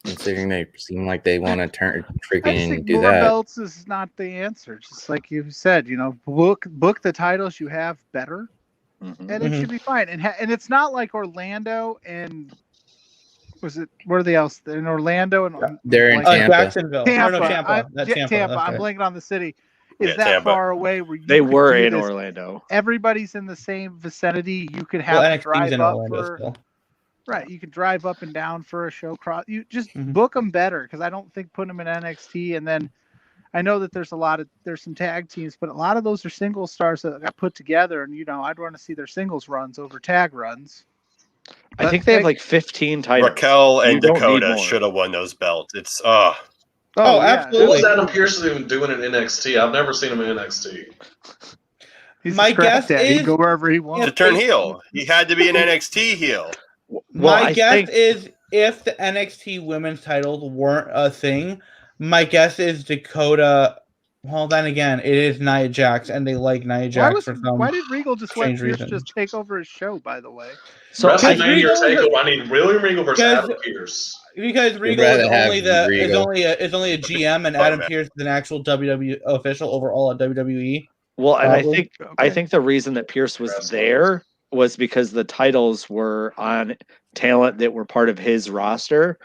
Speaker 1: Considering they seem like they want to freaking do
Speaker 2: more
Speaker 1: that.
Speaker 2: belts is not the answer. Just like you said, book the titles you have better, and it should be fine. And it's not like Orlando and where are they else? In Orlando and
Speaker 1: they're in Tampa.
Speaker 4: Jacksonville.
Speaker 2: Tampa.
Speaker 4: Tampa.
Speaker 2: Tampa. I'm blanking on the city. Is that Tampa. Far away? Where
Speaker 3: they were in Orlando.
Speaker 2: Everybody's in the same vicinity. You could have a drive up for. Still. Right, you can drive up and down for a show. You just book them better, because I don't think putting them in NXT, and then I know that there's some tag teams, but a lot of those are single stars that got put together, and I'd want to see their singles runs over tag runs.
Speaker 3: I think they have like 15 titles.
Speaker 6: Raquel and Dakota should have won those belts. It's
Speaker 4: absolutely.
Speaker 5: What was Adam Pearce even doing in NXT? I've never seen him in NXT.
Speaker 2: My guess is go wherever he wants
Speaker 6: to turn heel. He had to be an NXT heel.
Speaker 4: My guess is if the NXT women's titles weren't a thing, my guess is Dakota. Well, then again, it is Nia Jax, and they like Nia Jax
Speaker 2: why did Regal just let Pierce just take over his show? By the way,
Speaker 5: so WrestleMania takeover. I need William Regal versus Adam Pearce.
Speaker 4: Because Regal is only a GM, and Adam Pearce is an actual WWE official overall at WWE.
Speaker 3: Well, and I think the reason that Pearce was there was because the titles were on talent that were part of his roster.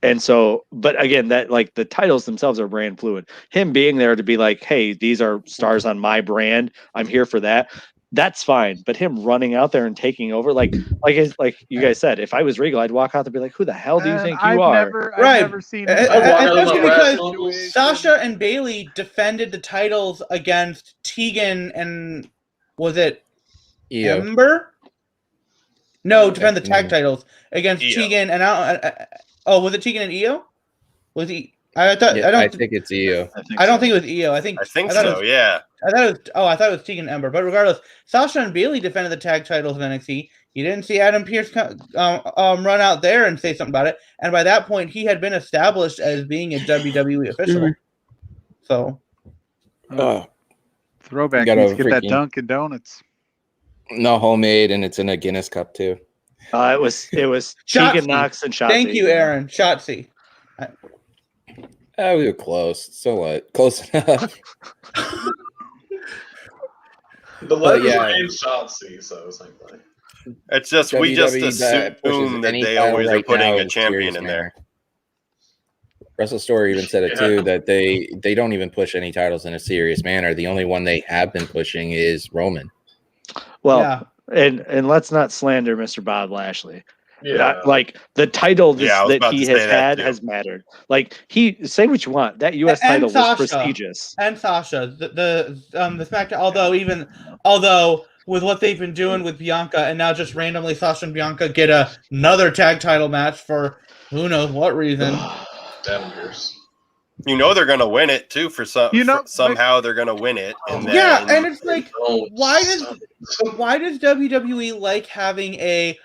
Speaker 3: And so, but again, that like the titles themselves are brand fluid. Him being there to be like, hey, these are stars on my brand, I'm here for that. That's fine. But him running out there and taking over, like you guys said, if I was Regal, I'd walk out and be like, who the hell do you think you are?
Speaker 2: I've never seen it.
Speaker 4: Especially because Sasha and Bayley defended the titles against Tegan and was it Ember? No, defend the tag titles against Tegan and was it Tegan and Io? Was he? I
Speaker 1: think it's Io.
Speaker 4: I don't think it was Io. I think
Speaker 6: so. Yeah.
Speaker 4: I thought it was Tegan and Ember. But regardless, Sasha and Bayley defended the tag titles in NXT. You didn't see Adam Pearce run out there and say something about it. And by that point, he had been established as being a WWE official. So,
Speaker 2: throwback. Let's get that Dunkin' Donuts.
Speaker 1: No, homemade, and it's in a Guinness cup too.
Speaker 3: It was Tegan Knox and Shotzi.
Speaker 4: Thank you, Aaron. Shotzi.
Speaker 1: We were close. So what? Close enough.
Speaker 5: The letters were in Shotzi, so it's like.
Speaker 6: It's just we just
Speaker 1: WWE
Speaker 6: assume that
Speaker 1: any
Speaker 6: they
Speaker 1: title
Speaker 6: always are
Speaker 1: right
Speaker 6: putting
Speaker 1: now
Speaker 6: a
Speaker 1: in a
Speaker 6: champion
Speaker 1: serious
Speaker 6: in
Speaker 1: manner.
Speaker 6: there.
Speaker 1: WrestleStory even said it
Speaker 5: Yeah.
Speaker 1: too, that they don't even push any titles in a serious manner. The only one they have been pushing is Roman.
Speaker 3: Well, and let's not slander Mr. Bob Lashley.
Speaker 5: Yeah.
Speaker 3: Like the title
Speaker 6: Yeah, I was
Speaker 3: that
Speaker 6: about
Speaker 3: he
Speaker 6: to
Speaker 3: has
Speaker 6: say that
Speaker 3: had
Speaker 6: too.
Speaker 3: has mattered. Like he say what you want, that U.S. title was prestigious.
Speaker 4: And Sasha, the Smackdown. Although with what they've been doing with Bianca, and now just randomly Sasha and Bianca get another tag title match for who knows what reason.
Speaker 5: Damn Pierce.
Speaker 6: You know they're gonna win it too for some.
Speaker 2: You know,
Speaker 6: somehow they're gonna win it, and then
Speaker 4: Yeah, and it's like,
Speaker 5: Oh,
Speaker 4: why does WWE like having a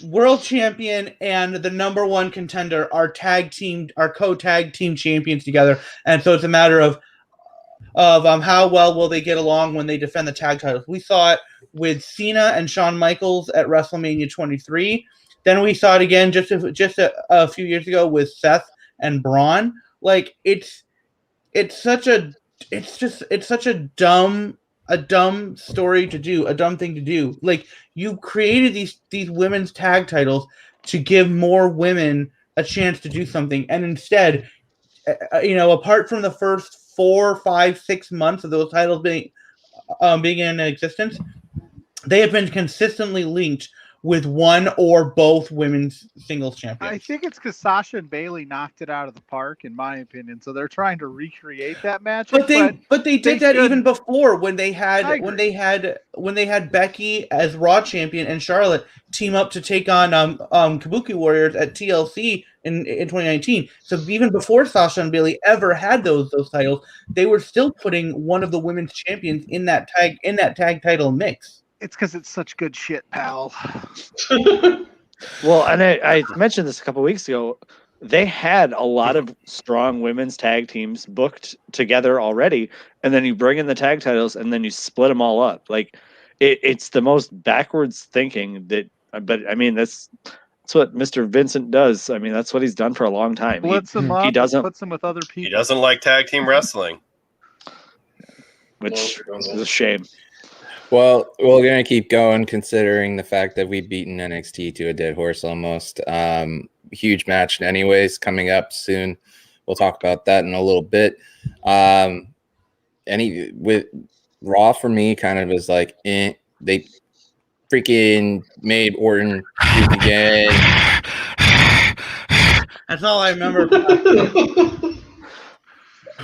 Speaker 4: world champion and the number one contender are co-tag team champions together, and so it's a matter of how well will they get along when they defend the tag titles. We saw it with Cena and Shawn Michaels at WrestleMania 23. Then we saw it again just a few years ago with Seth and Braun. Like it's such a dumb story to do, a dumb thing to do. Like you created these women's tag titles to give more women a chance to do something, and instead, apart from the first 4, 5, 6 months of those titles being in existence, they have been consistently linked with one or both women's singles champions.
Speaker 2: I think it's because Sasha and Bailey knocked it out of the park, in my opinion. So they're trying to recreate that match.
Speaker 4: But they did that even before when they had Becky as Raw champion and Charlotte team up to take on Kabuki Warriors at TLC in 2019. So even before Sasha and Bailey ever had those titles, they were still putting one of the women's champions in that tag title mix.
Speaker 2: It's because it's such good shit, pal.
Speaker 3: Well, and I mentioned this a couple of weeks ago. They had a lot of strong women's tag teams booked together already, and then you bring in the tag titles, and then you split them all up. Like it's the most backwards thinking that. But I mean, that's what Mr. Vincent does. I mean, that's what he's done for a long time.
Speaker 2: Splits them up.
Speaker 3: He doesn't
Speaker 2: puts them with other people.
Speaker 6: He doesn't like tag team wrestling,
Speaker 3: which is a shame.
Speaker 1: Well, we're going to keep going considering the fact that we've beaten NXT to a dead horse almost. Huge match anyways coming up soon. We'll talk about that in a little bit. With Raw for me kind of is like, they freaking made Orton puke again.
Speaker 4: That's all I remember.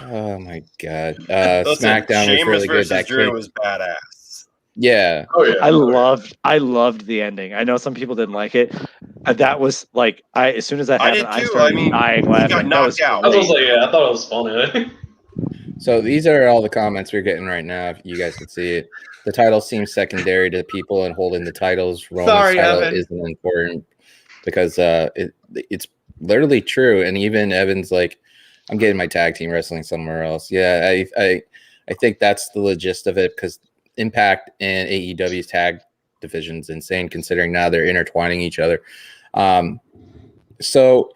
Speaker 1: Oh my god. Smackdown was really good. That
Speaker 6: Drew was badass.
Speaker 1: Yeah.
Speaker 5: Oh yeah.
Speaker 3: I loved the ending. I know some people didn't like it. That was like as soon as that happened, I started dying laughing.
Speaker 6: Got knocked out.
Speaker 5: I was like, I thought it was funny.
Speaker 1: So these are all the comments we're getting right now. If you guys can see it, the title seems secondary to people and holding the titles. Roman's title
Speaker 4: Evan.
Speaker 1: isn't important because it's literally true. And even Evan's like, I'm getting my tag team wrestling somewhere else. Yeah, I think that's the gist of it because Impact and AEW's tag division's insane considering now they're intertwining each other. So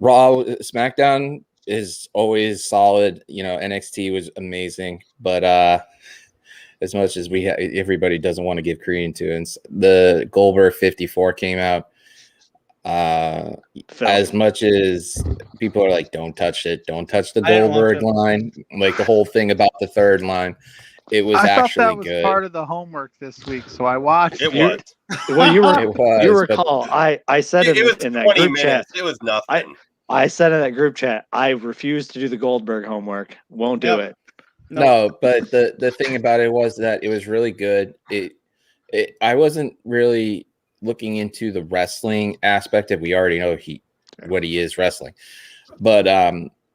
Speaker 1: Raw, SmackDown is always solid. NXT was amazing, but as much as everybody doesn't want to give credence to it, the Goldberg 54 came out. As much as people are like, don't touch it, don't touch the Goldberg line, like the whole thing about the third line. It was actually
Speaker 2: that was
Speaker 1: good.
Speaker 2: part of the homework this week, so I watched it.
Speaker 3: Well, you recall, I said in that group chat.
Speaker 6: It was nothing.
Speaker 3: I said in that group chat, I refuse to do the Goldberg homework. Won't do it.
Speaker 1: No, but the thing about it was that it was really good. I wasn't really looking into the wrestling aspect of we already know what he is wrestling, but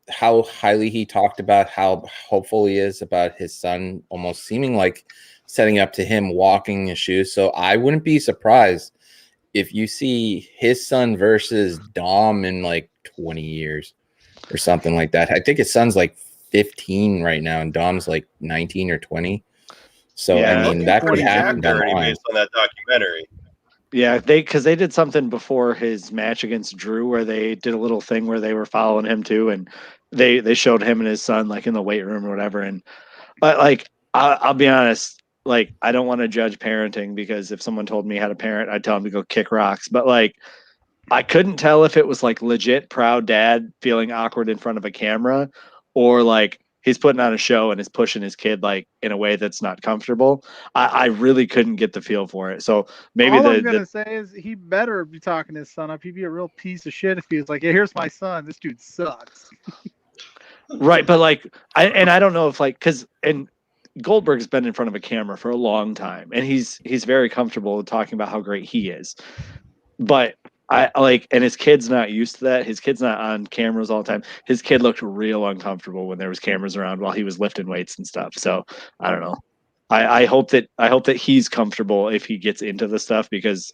Speaker 1: how highly he talked about how hopeful he is about his son almost seeming like setting up to him walking his shoes. So I wouldn't be surprised if you see his son versus Dom in like 20 years or something like that. I think his son's like 15 right now and Dom's like 19 or 20. So I mean that could happen
Speaker 6: based on that documentary.
Speaker 3: Yeah, because they did something before his match against Drew where they did a little thing where they were following him too, and they showed him and his son like in the weight room or whatever. And but like I'll be honest, like, I don't want to judge parenting, because if someone told me how to parent, I'd tell them to go kick rocks. But like, I couldn't tell if it was like legit proud dad feeling awkward in front of a camera, or like he's putting on a show and is pushing his kid like in a way that's not comfortable. I really couldn't get the feel for it. So maybe
Speaker 2: all I'm gonna say is he better be talking his son up. He'd be a real piece of shit if he was like, "Yeah, here's my son. This dude sucks."
Speaker 3: Right, but like, I don't know if like, and Goldberg's been in front of a camera for a long time, and he's very comfortable talking about how great he is. But I like, and his kid's not used to that. His kid's not on cameras all the time. His kid looked real uncomfortable when there was cameras around while he was lifting weights and stuff. So I don't know. I hope that he's comfortable if he gets into the stuff, because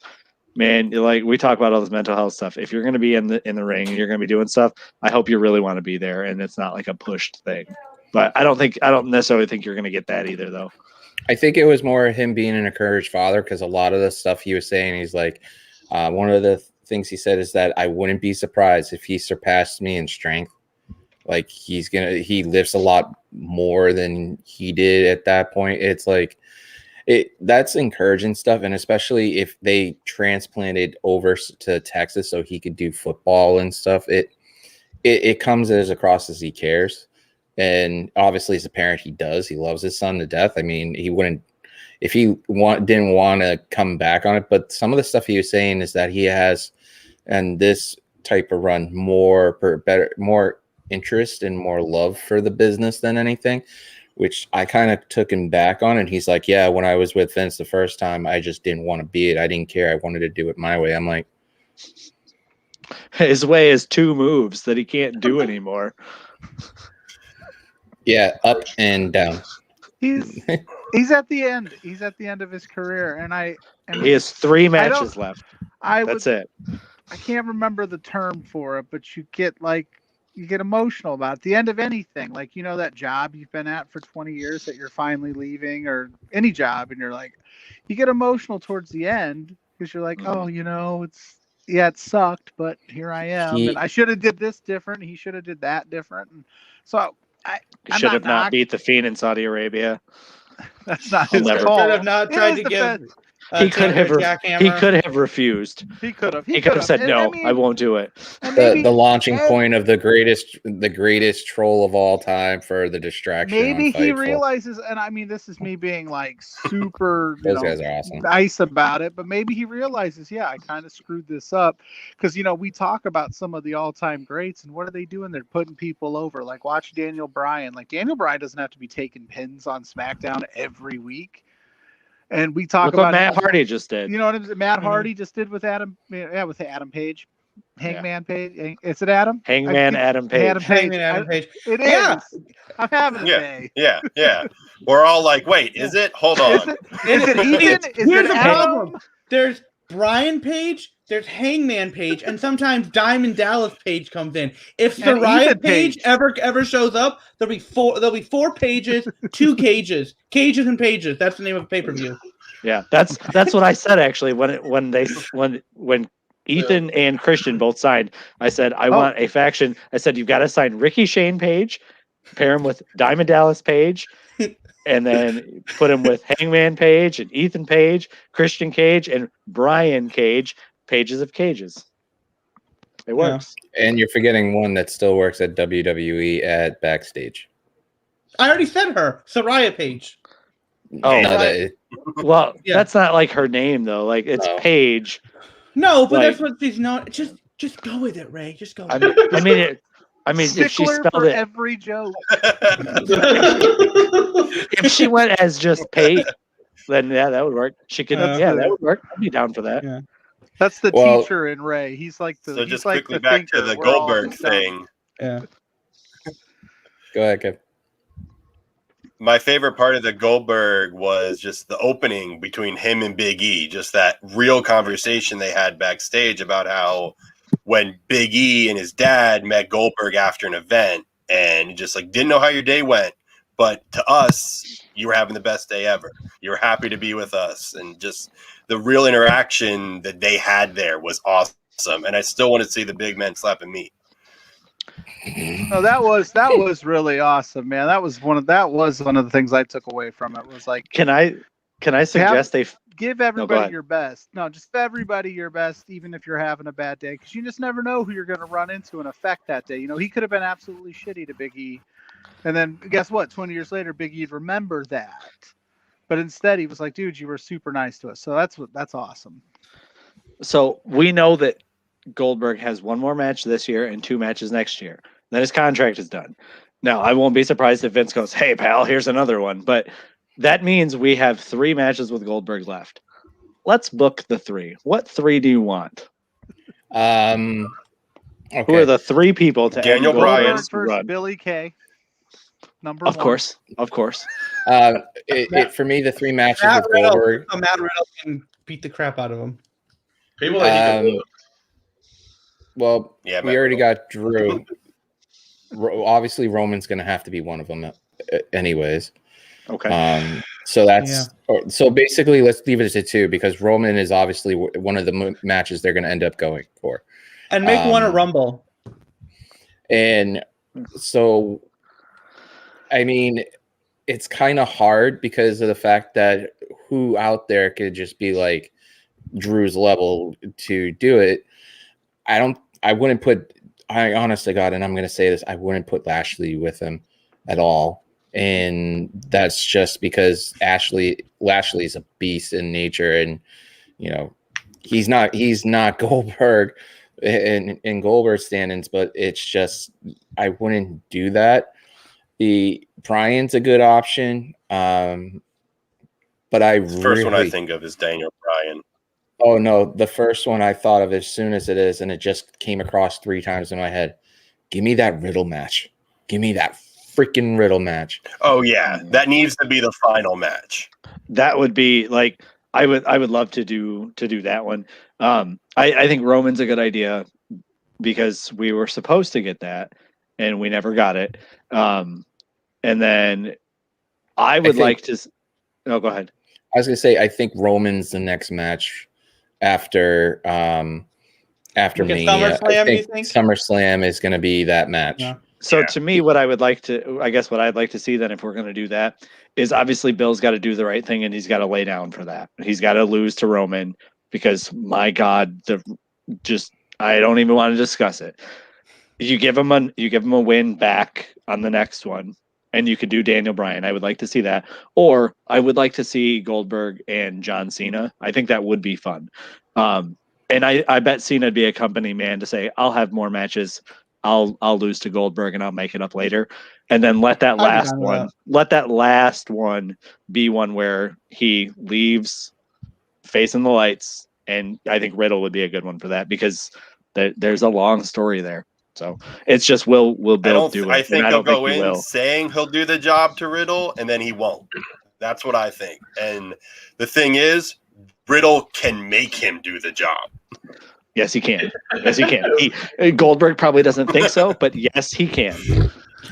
Speaker 3: man, like we talk about all this mental health stuff. If you're going to be in the ring and you're going to be doing stuff, I hope you really want to be there, and it's not like a pushed thing. But I don't necessarily think you're going to get that either, though.
Speaker 1: I think it was more him being an encouraged father, because a lot of the stuff he was saying, he's like, one of the things he said is that I wouldn't be surprised if he surpassed me in strength. Like he lifts a lot more than he did at that point. It's like, that's encouraging stuff, and especially if they transplanted over to Texas so he could do football and stuff, it comes as across as he cares. And obviously as a parent, he loves his son to death. I mean, he wouldn't if he didn't want to come back on it. But some of the stuff he was saying is that he has, and this type of run, more interest and more love for the business than anything, which I kind of took him back on. And he's like, yeah, when I was with Vince the first time, I just didn't want to be it. I didn't care. I wanted to do it my way. I'm like,
Speaker 3: his way is 2 moves that he can't do anymore.
Speaker 1: Yeah, up and down.
Speaker 2: He's at the end. He's at the end of his career, and
Speaker 3: he has 3 matches left. That's it.
Speaker 2: I can't remember the term for it, but you get emotional about it. At the end of anything, like, you know, that job you've been at for 20 years that you're finally leaving, or any job, and you're like, you get emotional towards the end because you're like, oh, you know, it sucked, but here I am, and I should have did this different. He should have did that different, and so I
Speaker 3: should have not beat the Fiend in Saudi Arabia.
Speaker 2: That's not his call.
Speaker 4: Should have not tried to give.
Speaker 3: He could have refused.
Speaker 2: He could have
Speaker 3: said no. I won't do it.
Speaker 1: The launching point of the greatest troll of all time for the distraction.
Speaker 2: Maybe he realizes, and I mean, this is me being like super
Speaker 1: guys are awesome,
Speaker 2: nice about it, but maybe he realizes, yeah, I kind of screwed this up, because you know, we talk about some of the all-time greats, and what are they doing? They're putting people over. Like, watch Daniel Bryan. Like, Daniel Bryan doesn't have to be taking pins on SmackDown every week. And we talk about
Speaker 3: what Matt Hardy just did.
Speaker 2: You know what Matt Hardy just did with Adam? Yeah, with Adam Page, Hangman Page. Is it Adam?
Speaker 3: Adam Page.
Speaker 4: Hangman Adam Page.
Speaker 2: It is. I'm having a day.
Speaker 6: Yeah. We're all like, wait, is it? Hold on.
Speaker 2: Is it Ethan?
Speaker 4: Here's the problem. There's Brian Page, there's Hangman Page, and sometimes Diamond Dallas Page comes in. If Soraya Page ever shows up, there'll be 4 pages, 2 cages. Cages and pages. That's the name of a pay-per-view.
Speaker 3: Yeah, that's what I said actually when Ethan and Christian both signed. I said I want a faction. I said you've got to sign Ricky Shane Page, pair him with Diamond Dallas Page, and then put him with Hangman Page and Ethan Page, Christian Cage, and Brian Cage. Pages of cages. It works.
Speaker 1: Yeah. And you're forgetting one that still works at WWE at Backstage.
Speaker 4: I already said her, Soraya Page.
Speaker 3: Oh, no, that's not like her name though. Like, it's Paige.
Speaker 4: No, but that's what she's known. Just go with it, Ray. Just go. With
Speaker 3: it. I mean, if she spelled it
Speaker 2: every joke.
Speaker 3: If she went as just Paige, then yeah, that would work. She could. That would work. I'd be down for that.
Speaker 4: Yeah.
Speaker 2: That's the teacher in Ray. He's like the.
Speaker 6: So just quickly back to the Goldberg thing.
Speaker 4: Yeah.
Speaker 1: Go ahead, Kev.
Speaker 6: My favorite part of the Goldberg was just the opening between him and Big E. Just that real conversation they had backstage about how when Big E and his dad met Goldberg after an event, and just like didn't know how your day went, but to us, you were having the best day ever. You were happy to be with us, and just the real interaction that they had there was awesome. And I still want to see the big men slapping meat.
Speaker 2: No, that was really awesome, man. That was one of the things I took away from it. Was like,
Speaker 3: can I Can I suggest
Speaker 2: give everybody your best? No, just give everybody your best, even if you're having a bad day, because you just never know who you're going to run into and affect that day. You know, he could have been absolutely shitty to Big E, and then guess what? 20 years later, Big E'd remember that. But instead, he was like, "Dude, you were super nice to us." So that's awesome.
Speaker 3: So we know that Goldberg has one more match this year and 2 matches next year. Then his contract is done. Now, I won't be surprised if Vince goes, "Hey, pal, here's another one." But that means we have 3 matches with Goldberg left. Let's book the 3. What 3 do you want?
Speaker 1: Okay.
Speaker 3: Who are the 3 people to
Speaker 6: Daniel Bryan
Speaker 2: versus run? Billy Kay. Number
Speaker 3: of
Speaker 2: 1.
Speaker 3: Of course.
Speaker 1: For me, the 3 matches with Goldberg.
Speaker 4: Matt Riddle can beat the crap out of him.
Speaker 5: People that he can
Speaker 1: well, yeah, we already got Drew. Obviously, Roman's going to have to be one of them, anyways.
Speaker 3: Okay.
Speaker 1: So that's so basically, let's leave it at 2 because Roman is obviously one of the matches they're going to end up going for,
Speaker 4: and make one a Rumble.
Speaker 1: And so, I mean, it's kind of hard because of the fact that who out there could just be like Drew's level to do it. I wouldn't put, I honestly, God, and I'm going to say this, I wouldn't put Lashley with him at all. And that's just because Lashley's a beast in nature, and you know, he's not Goldberg in Goldberg standings, but it's just, I wouldn't do that. The Bryan's a good option. But
Speaker 6: the first one I think of is Daniel Bryan.
Speaker 1: Oh no, the first one I thought of as soon as it is, and it just came across 3 times in my head. Give me that Riddle match. Give me that freaking Riddle match.
Speaker 6: Oh yeah, that needs to be the final match.
Speaker 3: That would be like I would love to do that one. I think Roman's a good idea because we were supposed to get that and we never got it. And then I would like to. Oh, go ahead.
Speaker 1: I was gonna say I think Roman's the next match after Mania.
Speaker 4: SummerSlam,
Speaker 1: I think SummerSlam is going to be that match.
Speaker 4: Yeah.
Speaker 3: So to me, what I'd like to see then, if we're going to do that, is obviously Bill's got to do the right thing and he's got to lay down for that. He's got to lose to Roman because my God, I don't even want to discuss it. You give him a win back on the next one, and you could do Daniel Bryan. I would like to see that, or I would like to see Goldberg and John Cena. I think that would be fun. And I bet Cena would be a company man to say, "I'll have more matches. I'll lose to Goldberg and I'll make it up later." And then let that last one be one where he leaves facing the lights. And I think Riddle would be a good one for that because there's a long story there. So it's just will Bill do it?
Speaker 6: I think he'll go in saying he'll do the job to Riddle, and then he won't. That's what I think. And the thing is, Riddle can make him do the job.
Speaker 3: Yes, he can. Yes, he can. Goldberg probably doesn't think so, but yes, he can.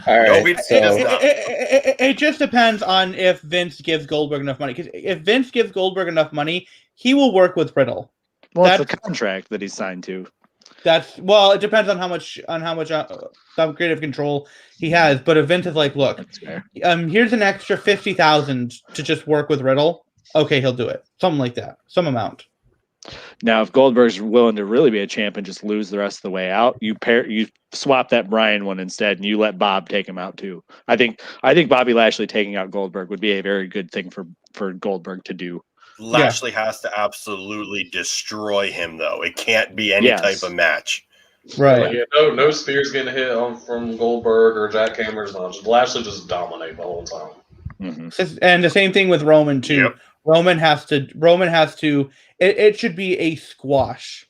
Speaker 1: All right.
Speaker 4: It just depends on if Vince gives Goldberg enough money. Because if Vince gives Goldberg enough money, he will work with Riddle.
Speaker 3: Well, that's the contract that he's signed to.
Speaker 4: It depends on how much creative control he has. But if Vince is like, look, here's an extra $50,000 to just work with Riddle, okay, he'll do it. Something like that, some amount.
Speaker 3: Now, if Goldberg's willing to really be a champ and just lose the rest of the way out, you swap that Bryan one instead, and you let Bob take him out too. I think Bobby Lashley taking out Goldberg would be a very good thing for Goldberg to do.
Speaker 6: Lashley has to absolutely destroy him, though. It can't be any type of match.
Speaker 4: Right.
Speaker 5: No spears getting hit from Goldberg or jackhammers. No, just Lashley just dominate the whole time.
Speaker 3: Mm-hmm.
Speaker 4: And the same thing with Roman too. Yep. Roman has to. It should be a squash.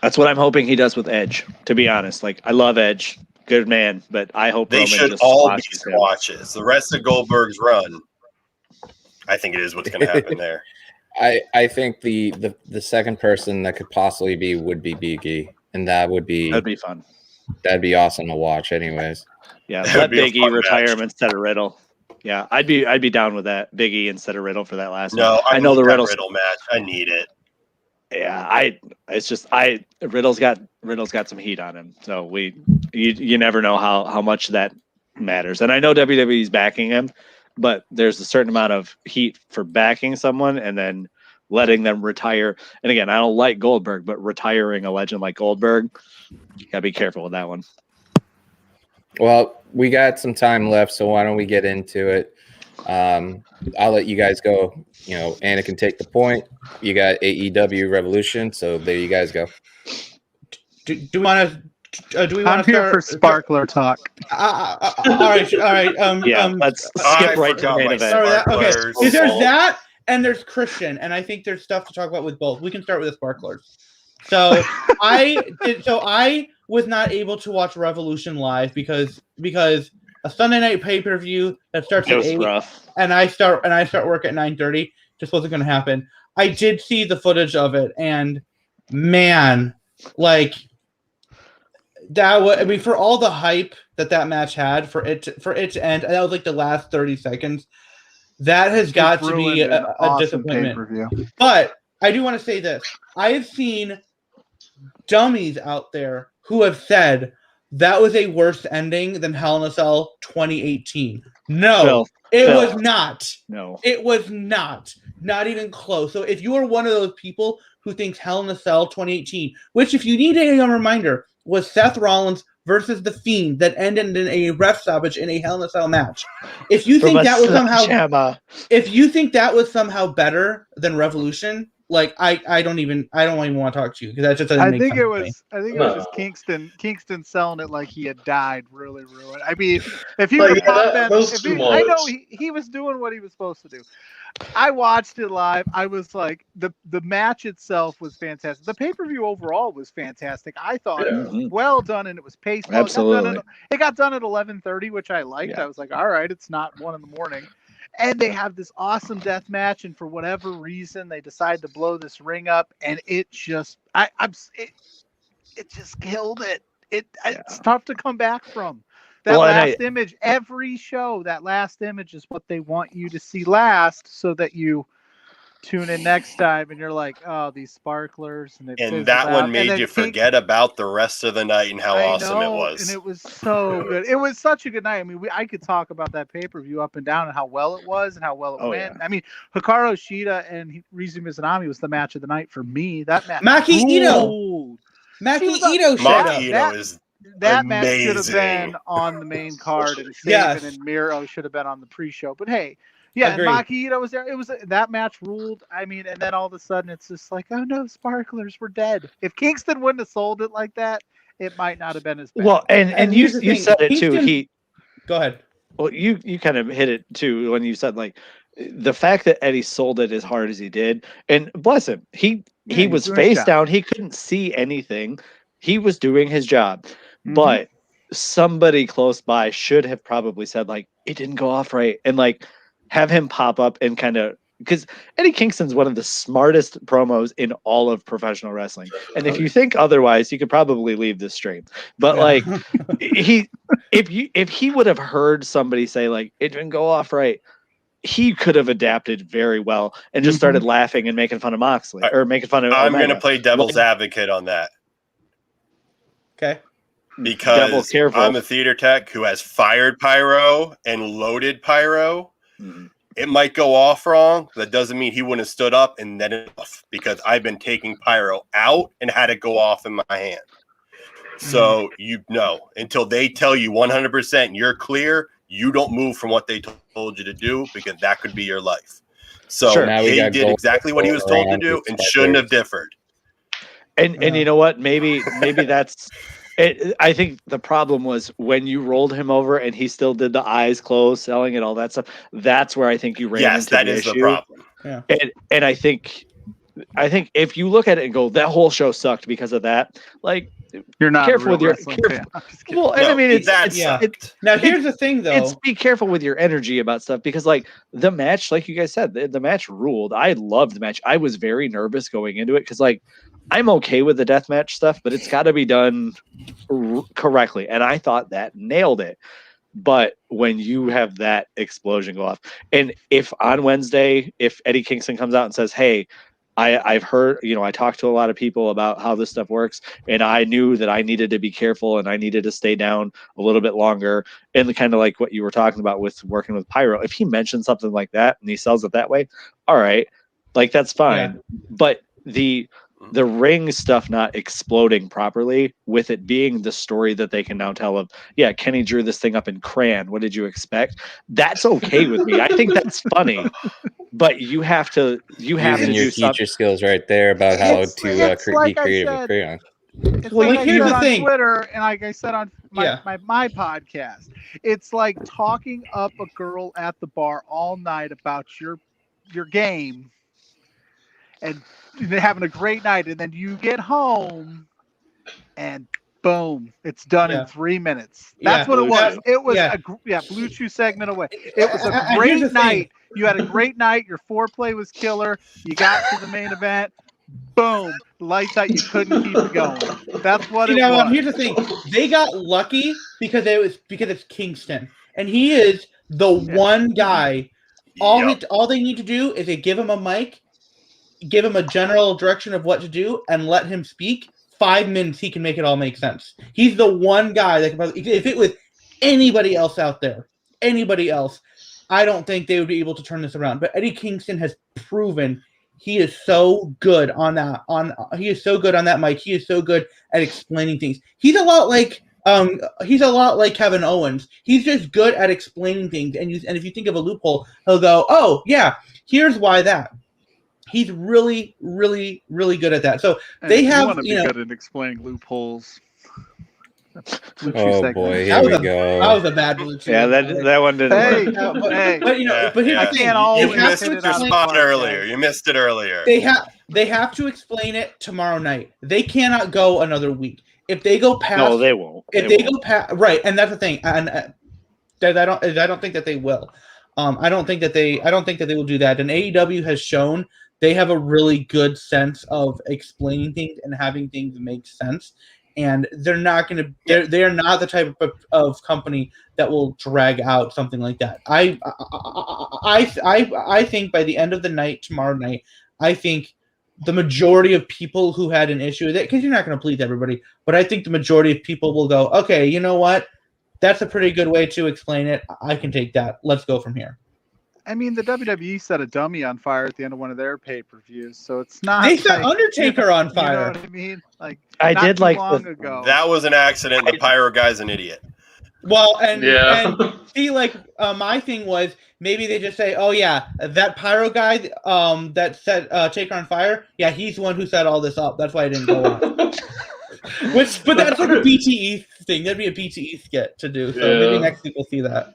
Speaker 3: That's what I'm hoping he does with Edge. To be honest, like I love Edge, good man, but I hope
Speaker 6: they
Speaker 3: Roman
Speaker 6: should
Speaker 3: just
Speaker 6: all be squashes. The rest of Goldberg's run, I think it is what's going to happen there.
Speaker 1: I think the second person that could possibly would be Big E, and that'd be
Speaker 3: fun. That'd
Speaker 1: be awesome to watch, anyways.
Speaker 3: Yeah, let Big E retire him instead of Riddle. Yeah, I'd be down with that. Big E instead of Riddle for that last one.
Speaker 6: No, I know the Riddle match. I need it.
Speaker 3: Yeah, Riddle's got some heat on him. So you never know how much that matters. And I know WWE's backing him, but there's a certain amount of heat for backing someone and then letting them retire. And again, I don't like Goldberg, but retiring a legend like Goldberg, you gotta be careful with that one.
Speaker 1: Well, we got some time left, so why don't we get into it? I'll let you guys go. Anna can take the point. You got AEW Revolution, so there you guys go.
Speaker 4: Do we want to? Do we want
Speaker 2: I'm
Speaker 4: to
Speaker 2: here
Speaker 4: start
Speaker 2: for sparkler talk.
Speaker 4: All right.
Speaker 3: Let's skip right to the main event.
Speaker 4: Okay, there's that, and there's Christian, and I think there's stuff to talk about with both. We can start with the sparklers. So I was not able to watch Revolution live because a Sunday night pay-per-view that starts at 8,
Speaker 3: rough.
Speaker 4: and I start work at 9:30 just wasn't going to happen. I did see the footage of it, and man, like that was, I mean, for all the hype that match had, for it to end, and that was like the last 30 seconds. That has got to be a awesome disappointment. Pay-per-view. But I do want to say this: I have seen dummies out there who have said that was a worse ending than Hell in a Cell 2018. No, it was not.
Speaker 3: No,
Speaker 4: it was not. Not even close. So if you are one of those people who thinks Hell in a Cell 2018, which if you need a reminder, was Seth Rollins versus The Fiend that ended in a ref stoppage in a Hell in a Cell match. If you think that was somehow better than Revolution, like I don't even want to talk to you because that just doesn't make sense.
Speaker 2: I think it was just Kingston selling it like he had died. Really. I mean, if he would pop that, I know he was doing what he was supposed to do. I watched it live. I was like, the match itself was fantastic. The pay-per-view overall was fantastic. I thought well done, and it was paced well.
Speaker 3: Absolutely.
Speaker 2: It got done at 11:30, which I liked. Yeah. I was like, all right, it's not 1 a.m. And they have this awesome death match, and for whatever reason, they decide to blow this ring up, and it just, it just killed it. It's tough to come back from. That last image, every show, that last image is what they want you to see last, so that you tune in next time and you're like, oh, these sparklers.
Speaker 6: And that one made you forget about the rest of the night and how awesome it was.
Speaker 2: And it was so good. It was such a good night. I mean, I could talk about that pay-per-view up and down and how well it was and how well it went. Yeah. I mean, Hikaru Shida and Rizu Mizunami was the match of the night for me. That match.
Speaker 4: Maki Ito is
Speaker 2: that
Speaker 6: amazing.
Speaker 2: Match should have been on the main card, and Saban and Miro should have been on the pre-show. But hey, and Maki Ito was there. It was that match ruled. I mean, and then all of a sudden it's just like, oh no, sparklers were dead. If Kingston wouldn't have sold it like that, it might not have been as bad.
Speaker 3: Well, and you said it too.
Speaker 4: Go ahead.
Speaker 3: Well, you kind of hit it too when you said like the fact that Eddie sold it as hard as he did, and bless him, he was face down. He couldn't see anything. He was doing his job. But somebody close by should have probably said, like, it didn't go off right. And, like, have him pop up and kind of... Because Eddie Kingston's one of the smartest promos in all of professional wrestling. And if you think otherwise, you could probably leave this stream. But, like, if he would have heard somebody say, like, it didn't go off right, he could have adapted very well and just started laughing and making fun of Moxley. Or making fun of...
Speaker 6: I'm going to play devil's advocate on that.
Speaker 4: Okay.
Speaker 6: Because I'm a theater tech who has fired pyro and loaded pyro. It might go off wrong. That doesn't mean he wouldn't have stood up and then it off, because I've been taking pyro out and had it go off in my hand. So until they tell you 100% you're clear, you don't move from what they told you to do, because that could be your life. So he did exactly what he was told to do and shouldn't have differed.
Speaker 3: And you know what? Maybe that's it. I think the problem was when you rolled him over and he still did the eyes closed, selling it, all that stuff. That's where I think you ran into the issue.
Speaker 6: The problem.
Speaker 3: Yeah. And I think if you look at it and go, that whole show sucked because of that, like,
Speaker 2: you're not
Speaker 3: careful with your
Speaker 2: well.
Speaker 3: And I mean,
Speaker 4: now here's the thing, though.
Speaker 3: It's be careful with your energy about stuff, because like the match, like you guys said, the match ruled. I loved the match. I was very nervous going into it because like I'm okay with the deathmatch stuff, but it's got to be done correctly. And I thought that nailed it. But when you have that explosion go off, and if on Wednesday, if Eddie Kingston comes out and says, hey, I've heard, I talked to a lot of people about how this stuff works, and I knew that I needed to be careful and I needed to stay down a little bit longer. And kind of like what you were talking about with working with Pyro, if he mentions something like that and he sells it that way, all right, like that's fine. Yeah. But the ring stuff not exploding properly, with it being the story that they can now tell of, yeah, Kenny drew this thing up in crayon. What did you expect? That's okay with me. I think that's funny. But you have to
Speaker 1: using your teacher skills right there about how to be creative with crayon.
Speaker 2: It's like I said on Twitter, and like I said on my podcast, it's like talking up a girl at the bar all night about your game and having a great night, and then you get home and boom, it's done in 3 minutes. That's what it was. It was a Blue Chew segment away. It was a great night. You had a great night. Your foreplay was killer. You got to the main event. Boom. Lights out. You couldn't keep it going. That's what it was.
Speaker 4: Here's the thing. They got lucky because it's Kingston. And he is the one guy. All they need to do is they give him a mic, give him a general direction of what to do, and let him speak. 5 minutes, he can make it all make sense. He's the one guy that can. If it was anybody else out there, I don't think they would be able to turn this around. But Eddie Kingston has proven he is so good on that. He is so good on that mic. He is so good at explaining things. He's a lot like Kevin Owens. He's just good at explaining things. And if you think of a loophole, he'll go, "Oh yeah, here's why that." He's really, really, really good at that. So they have,
Speaker 2: want to be good at explaining loopholes.
Speaker 1: Oh boy, here we go.
Speaker 4: That was a bad Blue Chew.
Speaker 3: Yeah, that one didn't work.
Speaker 4: But here's the thing.
Speaker 6: You missed your spot earlier. You missed it earlier.
Speaker 4: They have to explain it tomorrow night. They cannot go another week. If they go past,
Speaker 3: no, they won't.
Speaker 4: Go past, right, and that's the thing. And I don't think that they will. I don't think that they will do that. And AEW has shown they have a really good sense of explaining things and having things make sense. And they're not going to. They are not the type of company that will drag out something like that. I think by the end of the night tomorrow night, I think the majority of people who had an issue with it, because you're not going to please everybody, but I think the majority of people will go, okay, you know what? That's a pretty good way to explain it. I can take that. Let's go from here.
Speaker 2: I mean, the WWE set a dummy on fire at the end of one of their pay-per-views, so it's not.
Speaker 4: They set Undertaker on fire.
Speaker 2: You know what I mean? Like
Speaker 3: I did like
Speaker 2: long ago.
Speaker 6: That was an accident. The pyro guy's an idiot.
Speaker 4: Well, and see, like my thing was maybe they just say, "Oh yeah, that pyro guy that set Taker on fire. Yeah, he's the one who set all this up. That's why I didn't go on." But that's like a BTE thing. That'd be a BTE skit to do. So maybe next week we'll see that.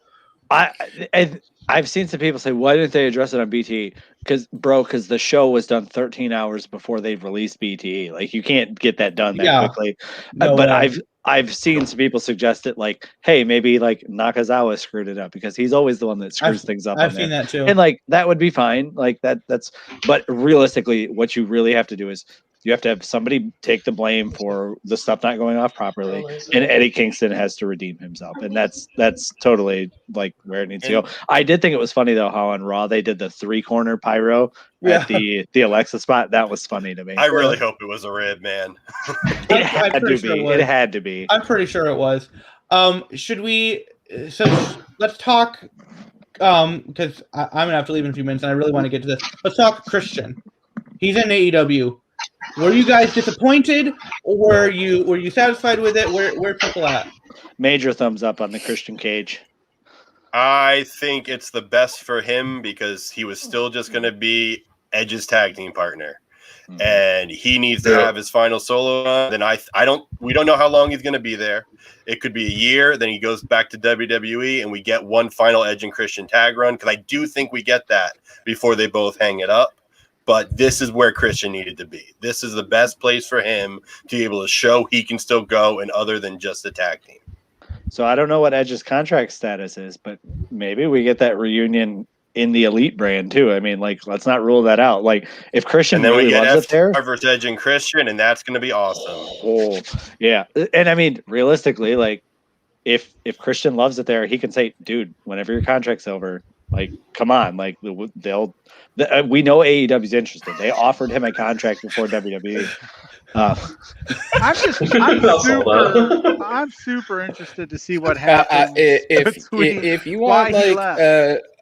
Speaker 3: I've seen some people say, why didn't they address it on BTE? Because the show was done 13 hours before they released BTE. Like, you can't get that done that quickly. No but way. I've seen some people suggest it, like, hey, maybe like Nakazawa screwed it up because he's always the one that screws things up.
Speaker 4: I've seen that too.
Speaker 3: And like that would be fine. Like that's. But realistically, what you really have to do is you have to have somebody take the blame for the stuff not going off properly, and Eddie Kingston has to redeem himself, and that's totally like where it needs to go. I did think it was funny though how on Raw they did the 3-corner pyro at the Alexa spot. That was funny to me.
Speaker 6: I really hope it was a rib, man.
Speaker 3: It had to be. It had to be.
Speaker 4: I'm pretty sure it was. Should we? So let's talk. Because I'm gonna have to leave in a few minutes, and I really want to get to this. Let's talk Christian. He's in AEW. Were you guys disappointed, or were you satisfied with it? Where people at?
Speaker 3: Major thumbs up on the Christian Cage.
Speaker 6: I think it's the best for him because he was still just going to be Edge's tag team partner, and he needs to have his final solo run. Then we don't know how long he's going to be there. It could be a year. Then he goes back to WWE, and we get one final Edge and Christian tag run because I do think we get that before they both hang it up. But this is where Christian needed to be. This is the best place for him to be able to show he can still go and other than just a tag team.
Speaker 3: So I don't know what Edge's contract status is, but maybe we get that reunion in the Elite brand too. I mean, like, let's not rule that out. Like, if Christian
Speaker 6: and then
Speaker 3: really
Speaker 6: we get
Speaker 3: loves it there,
Speaker 6: versus Edge and Christian, and that's going to be awesome.
Speaker 3: Oh, yeah. And I mean, realistically, like, if Christian loves it there, he can say, dude, whenever your contract's over, Like, come on, like we know AEW's interested. They offered him a contract before WWE.
Speaker 2: I'm super interested to see what happens.
Speaker 1: If you want like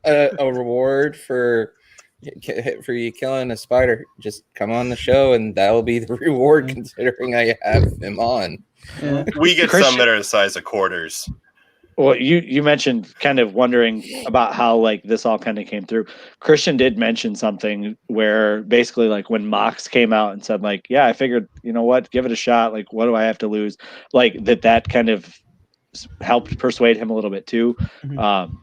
Speaker 1: a reward for you killing a spider, just come on the show and that'll be the reward, considering I have him on.
Speaker 6: Yeah. We get some that are the size of quarters.
Speaker 3: Well, you mentioned kind of wondering about how like this all kind of came through. Christian did mention something where basically like when Mox came out and said like, yeah, I figured, you know what, give it a shot. Like, what do I have to lose? Like that kind of helped persuade him a little bit too. Mm-hmm.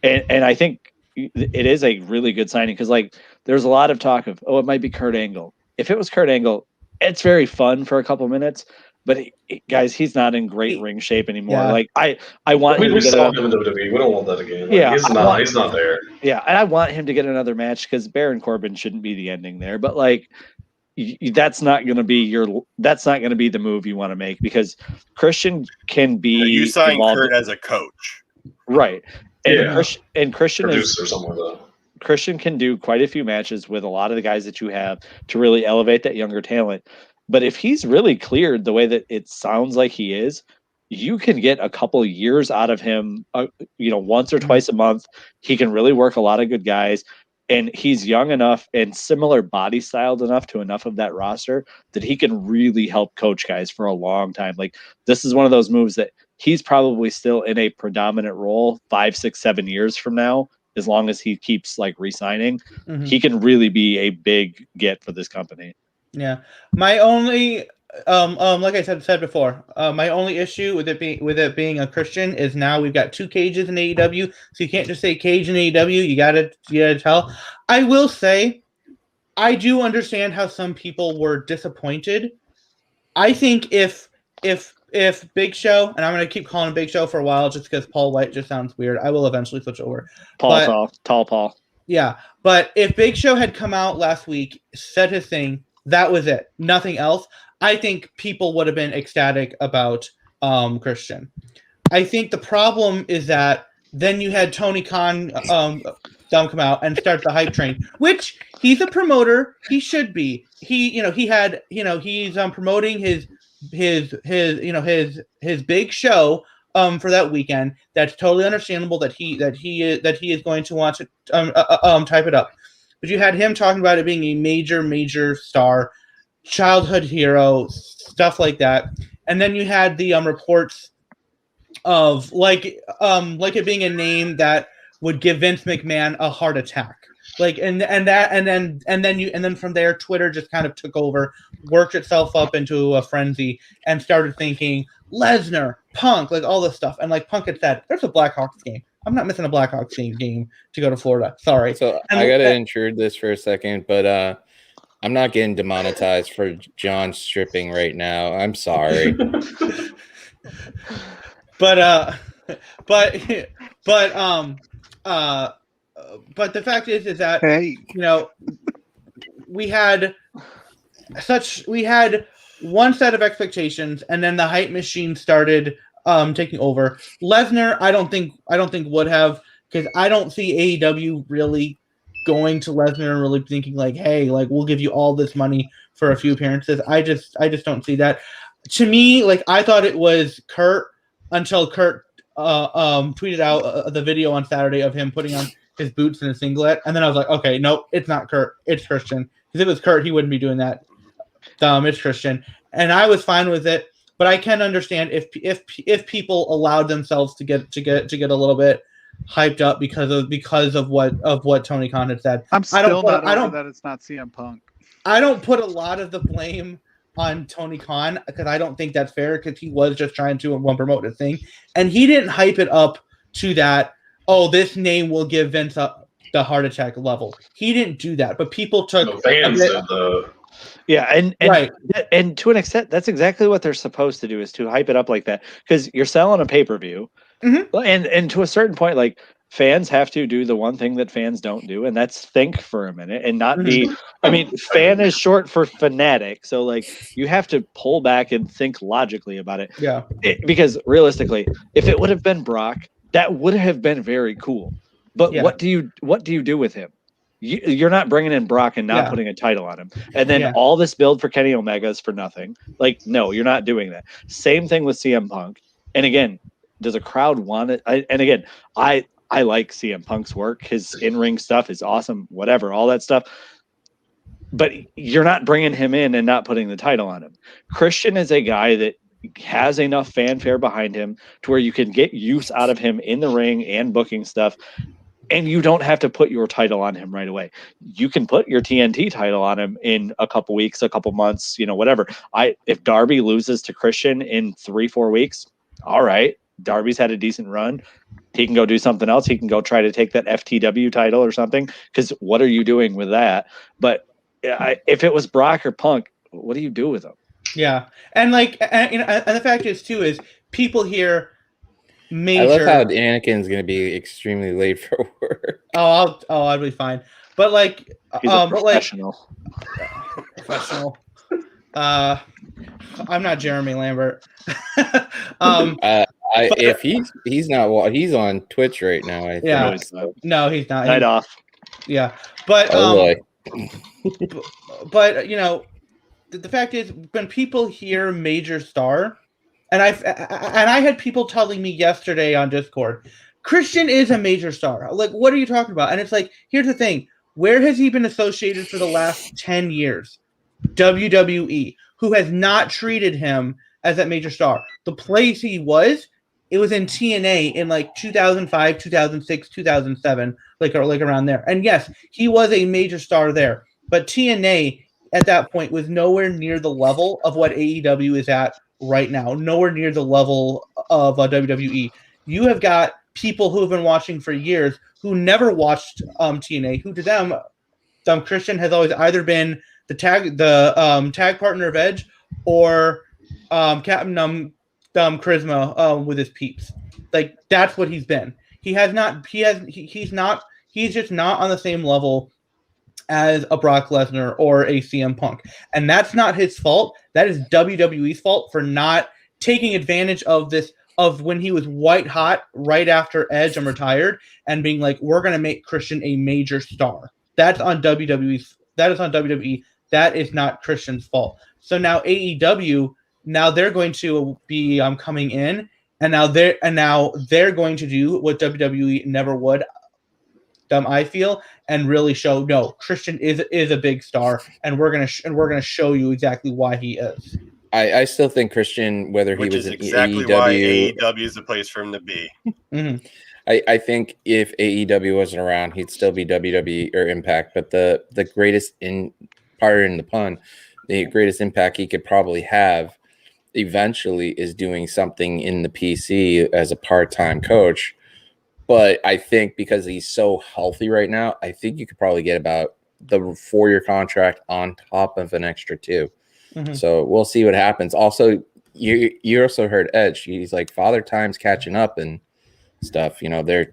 Speaker 3: And I think it is a really good signing because like there's a lot of talk of, it might be Kurt Angle. If it was Kurt Angle, it's very fun for a couple minutes. But guys, he's not in great ring shape anymore. Yeah. Like I want him to get
Speaker 5: him in WWE. We don't want that again. Like, yeah, he's not there.
Speaker 3: Yeah, and I want him to get another match because Baron Corbin shouldn't be the ending there. But like, that's not going to be the move you want to make because Christian can be.
Speaker 6: You signed Kurt as a coach,
Speaker 3: right? And Christian
Speaker 5: producer or something like that.
Speaker 3: Christian can do quite a few matches with a lot of the guys that you have to really elevate that younger talent. But if he's really cleared the way that it sounds like he is, you can get a couple of years out of him, once or twice a month. He can really work a lot of good guys. And he's young enough and similar body styled enough to enough of that roster that he can really help coach guys for a long time. Like this is one of those moves that he's probably still in a predominant role 5, 6, 7 years from now. As long as he keeps like re-signing, he can really be a big get for this company.
Speaker 4: Yeah, my only, like I said before, my only issue with it being a Christian is now we've got 2 cages in AEW, so you can't just say cage in AEW. You gotta tell. I will say, I do understand how some people were disappointed. I think if Big Show, and I'm gonna keep calling him Big Show for a while, just because Paul White just sounds weird. I will eventually switch over.
Speaker 3: Tall Paul.
Speaker 4: Yeah, but if Big Show had come out last week, said his thing. That was it. Nothing else. I think people would have been ecstatic about Christian. I think the problem is that then you had Tony Khan come out and start the hype train, which he's a promoter. He should be. He's promoting his big show for that weekend. That's totally understandable that he is going to want to type it up. But you had him talking about it being a major, major star, childhood hero, stuff like that. And then you had the reports of like it being a name that would give Vince McMahon a heart attack. Like and then from there, Twitter just kind of took over, worked itself up into a frenzy, and started thinking Lesnar, Punk, like all this stuff. And like Punk had said, there's a Blackhawks game. I'm not missing a Blackhawks game to go to Florida. Sorry.
Speaker 1: So I got to intrude this for a second, but I'm not getting demonetized for John stripping right now. I'm sorry.
Speaker 4: But the fact is that we had one set of expectations, and then the hype machine started taking over. Lesnar, I don't think would have, because I don't see AEW really going to Lesnar and really thinking like, hey, like we'll give you all this money for a few appearances. I just don't see that. To me, like I thought it was Kurt until Kurt tweeted out the video on Saturday of him putting on his boots and a singlet, and then I was like, okay, nope, it's not Kurt, it's Christian. Because if it was Kurt, he wouldn't be doing that. It's Christian, and I was fine with it. But I can understand if people allowed themselves to get a little bit hyped up because of what Tony Khan had said.
Speaker 2: I'm still not over that it's not CM Punk.
Speaker 4: I don't put a lot of the blame on Tony Khan because I don't think that's fair, because he was just trying to promote his thing, and he didn't hype it up to that. Oh, this name will give Vince the heart attack level. He didn't do that, but people took
Speaker 5: fans did the.
Speaker 3: Yeah, and to an extent, that's exactly what they're supposed to do, is to hype it up like that, because you're selling a pay-per-view, and to a certain point, like fans have to do the one thing that fans don't do, and that's think for a minute and not be. I mean, fan is short for fanatic, so like you have to pull back and think logically about it.
Speaker 4: Yeah,
Speaker 3: because realistically, if it would have been Brock, that would have been very cool. But what do you do with him? You're not bringing in Brock and not putting a title on him. And then all this build for Kenny Omega is for nothing. Like, no, you're not doing that. Same thing with CM Punk. And again, does a crowd want it? And again, I like CM Punk's work. His in-ring stuff is awesome, whatever, all that stuff. But you're not bringing him in and not putting the title on him. Christian is a guy that has enough fanfare behind him to where you can get use out of him in the ring and booking stuff. And you don't have to put your title on him right away. You can put your TNT title on him in a couple weeks, a couple months, whatever. If Darby loses to Christian in 3-4 weeks, all right. Darby's had a decent run. He can go do something else. He can go try to take that FTW title or something. Because what are you doing with that? But if it was Brock or Punk, what do you do with them?
Speaker 4: Yeah, and the fact is too is people here. Major.
Speaker 1: I love how Anakin's going to be extremely late for work.
Speaker 4: I'll be fine. But
Speaker 3: he's a professional.
Speaker 4: Professional. I'm not Jeremy Lambert.
Speaker 1: If he's not, he's on Twitch right now. I think.
Speaker 4: Yeah. No, he's not.
Speaker 3: Night off.
Speaker 4: Yeah, but
Speaker 1: boy.
Speaker 4: but the fact is, when people hear major star. And I had people telling me yesterday on Discord, Christian is a major star. Like, what are you talking about? And it's like, here's the thing. Where has he been associated for the last 10 years? WWE, who has not treated him as that major star. The place it was in TNA in 2005, 2006, 2007, around there. And yes, he was a major star there. But TNA at that point was nowhere near the level of what AEW is at right now, nowhere near the level of WWE. You have got people who have been watching for years who never watched TNA, who to them, Christian has always either been the tag partner of Edge or Captain Charisma with his peeps. That's what he's been. He's just not on the same level as a Brock Lesnar or a CM Punk. And that's not his fault. That is WWE's fault for not taking advantage of this, of when he was white hot right after Edge and retired and being like, we're going to make Christian a major star. That's on WWE. That is on WWE. That is not Christian's fault. So now AEW, now they're going to be coming in and now they're going to do what WWE never would. I feel, and really show no, Christian is a big star, and we're gonna show you exactly why he is.
Speaker 1: I still think Christian, whether he was in
Speaker 6: exactly
Speaker 1: AEW,
Speaker 6: why AEW is the place for him to be.
Speaker 4: Mm-hmm.
Speaker 1: I think if AEW wasn't around, he'd still be WWE or Impact. But the greatest pardon the pun, the greatest impact he could probably have eventually is doing something in the PC as a part-time coach. But I think because he's so healthy right now, I think you could probably get about the 4-year contract on top of an extra 2. Mm-hmm. So we'll see what happens. Also, you also heard Edge. He's like Father Time's catching up and stuff. I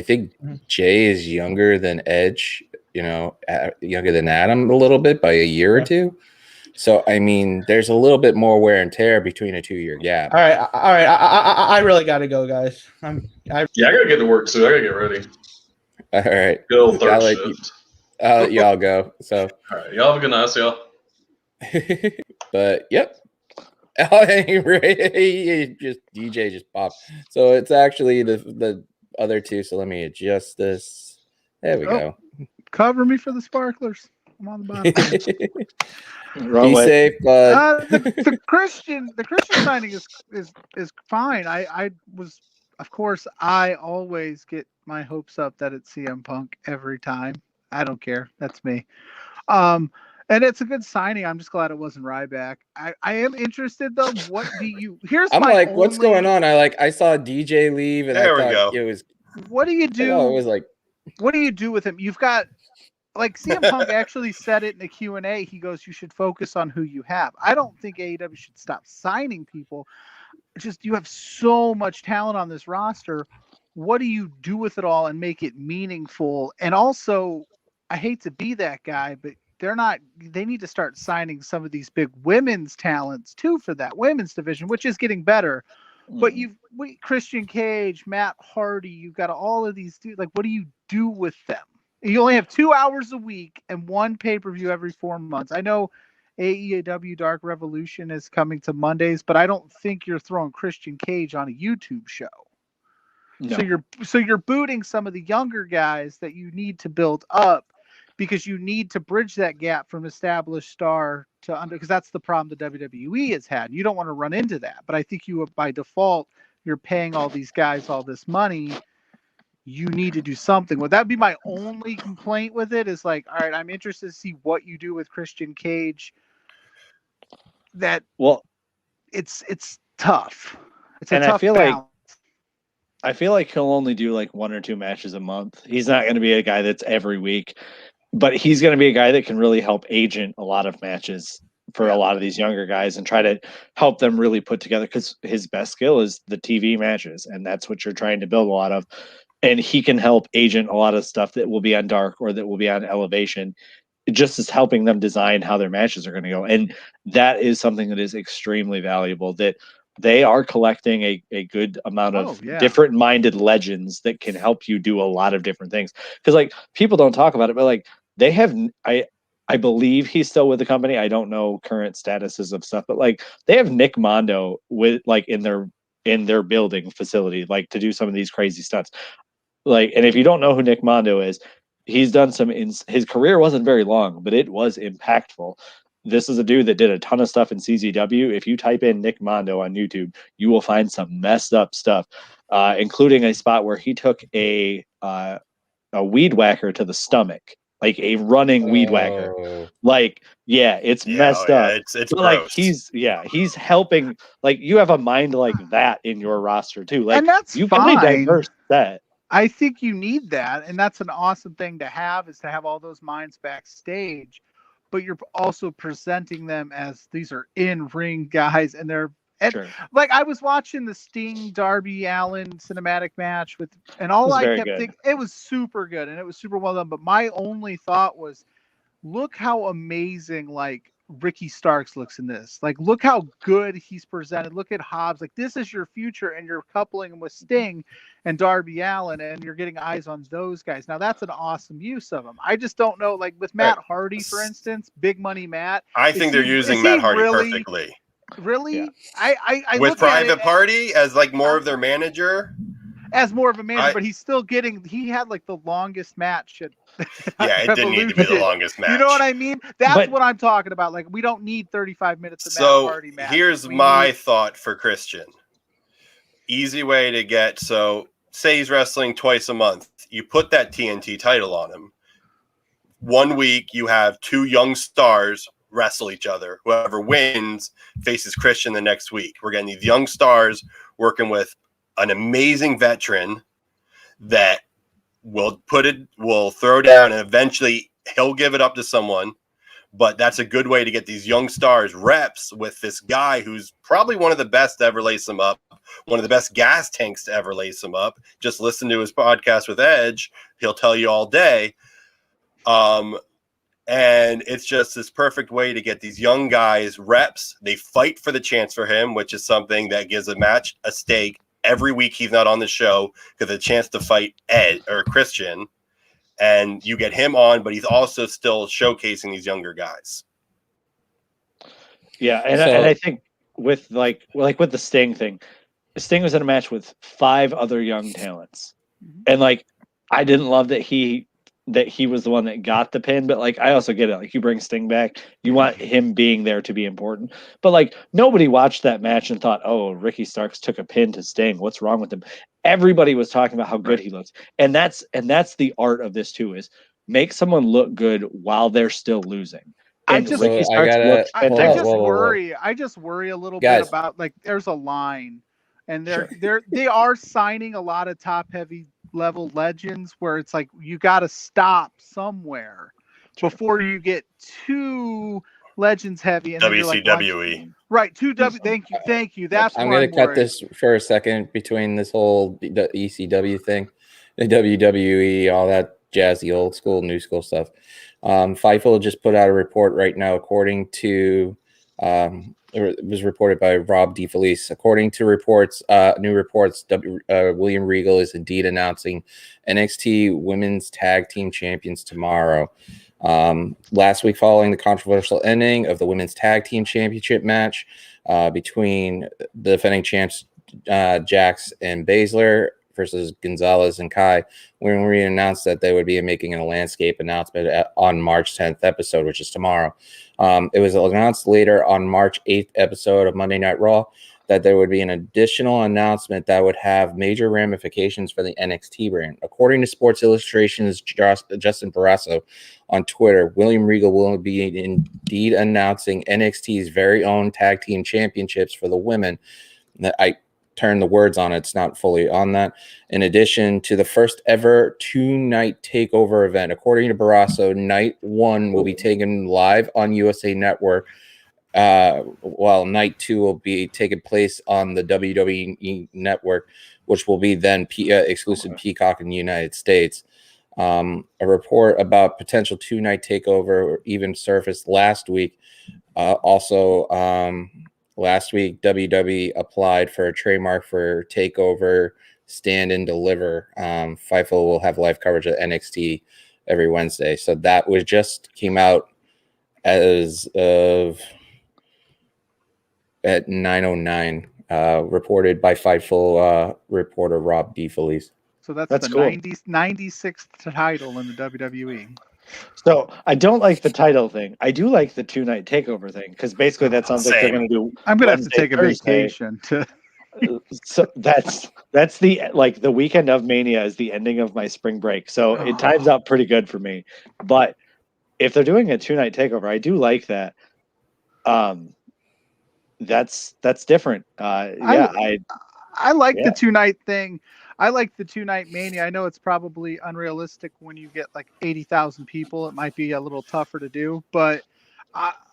Speaker 1: think Jay is younger than Edge. Younger than Adam a little bit by a year or 2. So, I mean, there's a little bit more wear and tear between a 2-year gap.
Speaker 4: All right. I really got to go, guys.
Speaker 5: I got to get to work, too. I got to get ready.
Speaker 1: All right.
Speaker 5: Go third shift.
Speaker 1: Y'all go. So.
Speaker 5: All right. Y'all have a good night, y'all.
Speaker 1: But, yep. DJ just popped. So, it's actually the other 2. So, let me adjust this. There we go.
Speaker 2: Cover me for the sparklers. I'm on the bottom.
Speaker 1: Be safe, bud.
Speaker 2: The Christian signing is fine. I was, of course, I always get my hopes up that it's CM Punk every time. I don't care. That's me. And it's a good signing. I'm just glad it wasn't Ryback. I am interested though. What do you?
Speaker 1: What's going on? I saw DJ leave, and
Speaker 6: there we go.
Speaker 1: It was.
Speaker 2: What do you do?
Speaker 1: It was like.
Speaker 2: What do you do with him? You've got. CM Punk actually said it in the Q&A. He goes, you should focus on who you have. I don't think AEW should stop signing people. It's just you have so much talent on this roster. What do you do with it all and make it meaningful? And also, I hate to be that guy, but they need to start signing some of these big women's talents too for that women's division, which is getting better. But Christian Cage, Matt Hardy, you've got all of these dudes. Like, what do you do with them? You only have 2 hours a week and one pay-per-view every 4 months. I know AEW Dark Revolution is coming to Mondays, but I don't think you're throwing Christian Cage on a YouTube show. No. So you're booting some of the younger guys that you need to build up, because you need to bridge that gap from established star to under, because that's the problem the WWE has had. You don't want to run into that, but I think by default, you're paying all these guys all this money. You need to do something. Well, that'd be my only complaint with it, is like, all right, I'm interested to see what you do with Christian Cage. It's tough. It's a tough balance.
Speaker 3: I feel like he'll only do like 1 or 2 matches a month. He's not going to be a guy that's every week, but he's going to be a guy that can really help agent a lot of matches for a lot of these younger guys and try to help them really put together, because his best skill is the TV matches, and that's what you're trying to build a lot of. And he can help agent a lot of stuff that will be on Dark or that will be on Elevation, just as helping them design how their matches are going to go. And that is something that is extremely valuable, that they are collecting a good amount of different minded legends that can help you do a lot of different things. Because like, people don't talk about it, but like, they have, I believe he's still with the company. I don't know current statuses of stuff, but like, they have Nick Mondo with like in their building facility, like to do some of these crazy stunts. Like, and if you don't know who Nick Mondo is, he's done his career wasn't very long, but it was impactful. This is a dude that did a ton of stuff in CZW. If you type in Nick Mondo on YouTube, you will find some messed up stuff, including a spot where he took a weed whacker to the stomach, like a running weed whacker. Like, it's messed up.
Speaker 6: It's
Speaker 3: like he's helping. Like, you have a mind like that in your roster too. Like,
Speaker 2: and that's
Speaker 3: you
Speaker 2: fine.
Speaker 3: can be diverse set.
Speaker 2: I think you need that, and that's an awesome thing to have, is to have all those minds backstage. But you're also presenting them as these are in-ring guys, and they're like, I was watching the Sting Darby Allin cinematic match and all I kept thinking, it was super good and it was super well done. But my only thought was, look how amazing like Ricky Starks looks in this. Like, look how good he's presented. Look at Hobbs. Like, this is your future, and you're coupling him with Sting and Darby Allin, and you're getting eyes on those guys. Now, that's an awesome use of them. I just don't know, like with Matt Hardy, for instance, Big Money Matt.
Speaker 6: I think they're using Matt Hardy perfectly.
Speaker 2: Really?
Speaker 6: Yeah.
Speaker 2: I
Speaker 6: with Private Party as like more of their manager.
Speaker 2: As more of a manager, but he's still getting. He had like the longest match at.
Speaker 6: Yeah, it didn't need to be the longest match.
Speaker 2: You know what I mean? That's what I'm talking about. Like, we don't need 35 minutes of Matt Hardy match.
Speaker 6: Here's my thought for Christian. Easy way to get, so say he's wrestling twice a month. You put that TNT title on him. 1 week, you have 2 young stars wrestle each other. Whoever wins faces Christian the next week. We're getting these young stars working with an amazing veteran that will throw down, and eventually he'll give it up to someone. But that's a good way to get these young stars reps with this guy who's probably one of the best to ever lace them up, one of the best gas tanks to ever lace them up. Just listen to his podcast with Edge. He'll tell you all day. And it's just this perfect way to get these young guys reps. They fight for the chance for him, which is something that gives a match a stake. Every week he's not on the show, because a chance to fight Ed or Christian, and you get him on, but he's also still showcasing these younger guys.
Speaker 3: Yeah, and I think with with the Sting thing, Sting was in a match with 5 other young talents, and like, I didn't love that he was the one that got the pin, but like, I also get it. Like, you bring Sting back, you want him being there to be important. But like, nobody watched that match and thought, oh, Ricky Starks took a pin to Sting, what's wrong with him? Everybody was talking about how good he looks. And that's the art of this too, is make someone look good while they're still losing. And Ricky Starks
Speaker 2: I just worry a little bit about, like, there's a line, and they are signing a lot of top heavy level legends where it's like, you got to stop somewhere before you get too legends heavy. And
Speaker 6: WCWE.
Speaker 2: Right. Thank you. That's
Speaker 1: I'm going to cut this for a second between this whole the ECW thing, the WWE, all that jazzy old school, new school stuff. Fightful just put out a report right now, according to It was reported by Rob DeFelice. According to reports, new reports, William Regal is indeed announcing NXT Women's Tag Team Champions tomorrow. Last week, following the controversial ending of the Women's Tag Team Championship match between the defending champs Jax and Baszler versus Gonzalez and Kai, when we announced that they would be making a landscape announcement on March 10th episode, which is tomorrow. It was announced later on March 8th episode of Monday Night Raw that there would be an additional announcement that would have major ramifications for the NXT brand. According to Sports Illustration's Justin Barrasso on Twitter, William Regal will be indeed announcing NXT's very own tag team championships for the women. I turn the words on it. It's not fully on that. In addition to the first ever 2-night takeover event, according to Barrasso, night 1 will be taken live on USA Network, while night 2 will be taking place on the WWE Network, which will be then exclusive Peacock in the United States. A report about potential 2-night takeover even surfaced last week. Last week, WWE applied for a trademark for TakeOver Stand and Deliver. Fightful will have live coverage of NXT every Wednesday. So that was just came out as of at 9:09, reported by Fightful reporter Rob DeFelice.
Speaker 2: So that's the cool. 96th title in the WWE.
Speaker 3: So I don't like the title thing. I do like the 2-night takeover thing because basically that sounds like they're going to do.
Speaker 2: I'm going to have to take a vacation to.
Speaker 3: So that's the weekend of Mania is the ending of my spring break. So it times out pretty good for me. But if they're doing a 2-night takeover, I do like that. That's different. I
Speaker 2: like the 2-night thing. I like the 2-night Mania. I know it's probably unrealistic when you get like 80,000 people. It might be a little tougher to do, but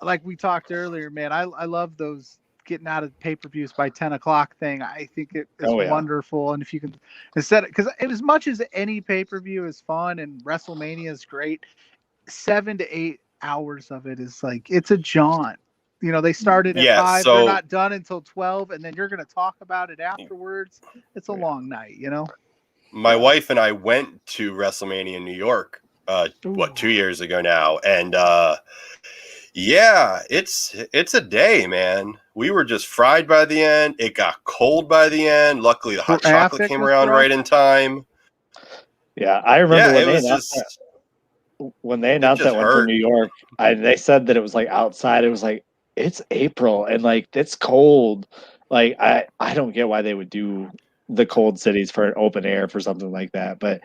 Speaker 2: like we talked earlier, man, I love those getting out of pay-per-views by 10 o'clock thing. I think it is wonderful. And if you can because as much as any pay-per-view is fun and WrestleMania is great, 7 to 8 hours of it is like, it's a jaunt. You know, they started at 5, they're not done until 12, and then you're going to talk about it afterwards. It's a long night, you know?
Speaker 6: My wife and I went to WrestleMania in New York, 2 years ago now, and it's a day, man. We were just fried by the end. It got cold by the end. Luckily, the hot chocolate came around right in time.
Speaker 3: Yeah, I remember when they announced that one for New York, they said that it was like outside. It was like, it's April and like it's cold. Like I don't get why they would do the cold cities for an open air for something like that. But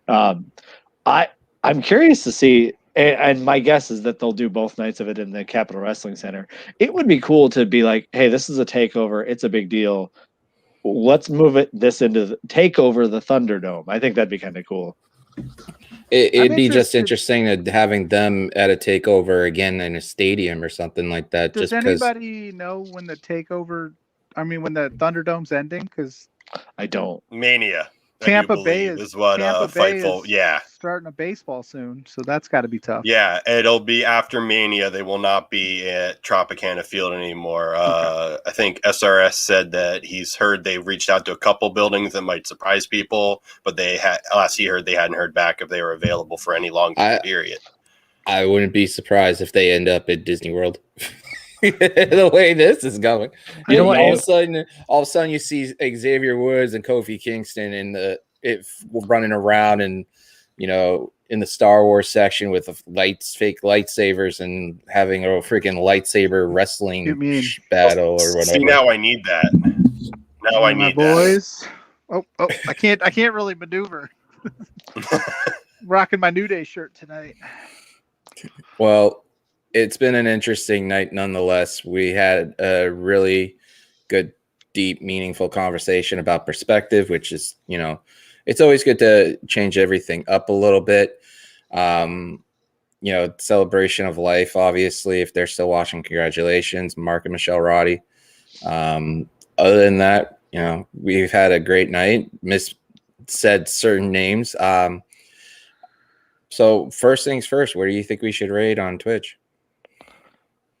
Speaker 3: I'm curious to see, and my guess is that they'll do both nights of it in the Capitol Wrestling Center. It would be cool to be like, hey, this is a takeover. It's a big deal. Let's move this into takeover the Thunderdome. I think that'd be kind of cool.
Speaker 1: It'd be just interesting to having them at a takeover again in a stadium or something like that.
Speaker 2: Does anybody know when the Thunderdome's ending? Because
Speaker 3: I don't.
Speaker 6: Mania.
Speaker 2: Tampa Bay is what
Speaker 6: Fightful. Yeah,
Speaker 2: starting a baseball soon, so that's got to be tough.
Speaker 6: Yeah, it'll be after Mania. They will not be at Tropicana Field anymore. Okay. I think SRS said that he's heard they reached out to a couple buildings that might surprise people, but last he heard they hadn't heard back if they were available for any long period.
Speaker 1: I wouldn't be surprised if they end up at Disney World. The way this is going, you know what? All of a sudden, you see Xavier Woods and Kofi Kingston running around, and in the Star Wars section with fake lightsabers and having a freaking lightsaber wrestling battle or whatever.
Speaker 6: See, now I need that. Now I need
Speaker 2: boys. That. Oh! I can't really maneuver. Rocking my New Day shirt tonight.
Speaker 1: Well. It's been an interesting night nonetheless. We had a really good, deep, meaningful conversation about perspective, which is, it's always good to change everything up a little bit. Celebration of life, obviously, if they're still watching, congratulations, Mark and Michelle Roddy. Other than that, we've had a great night. Said certain names. So first things first, where do you think we should raid on Twitch?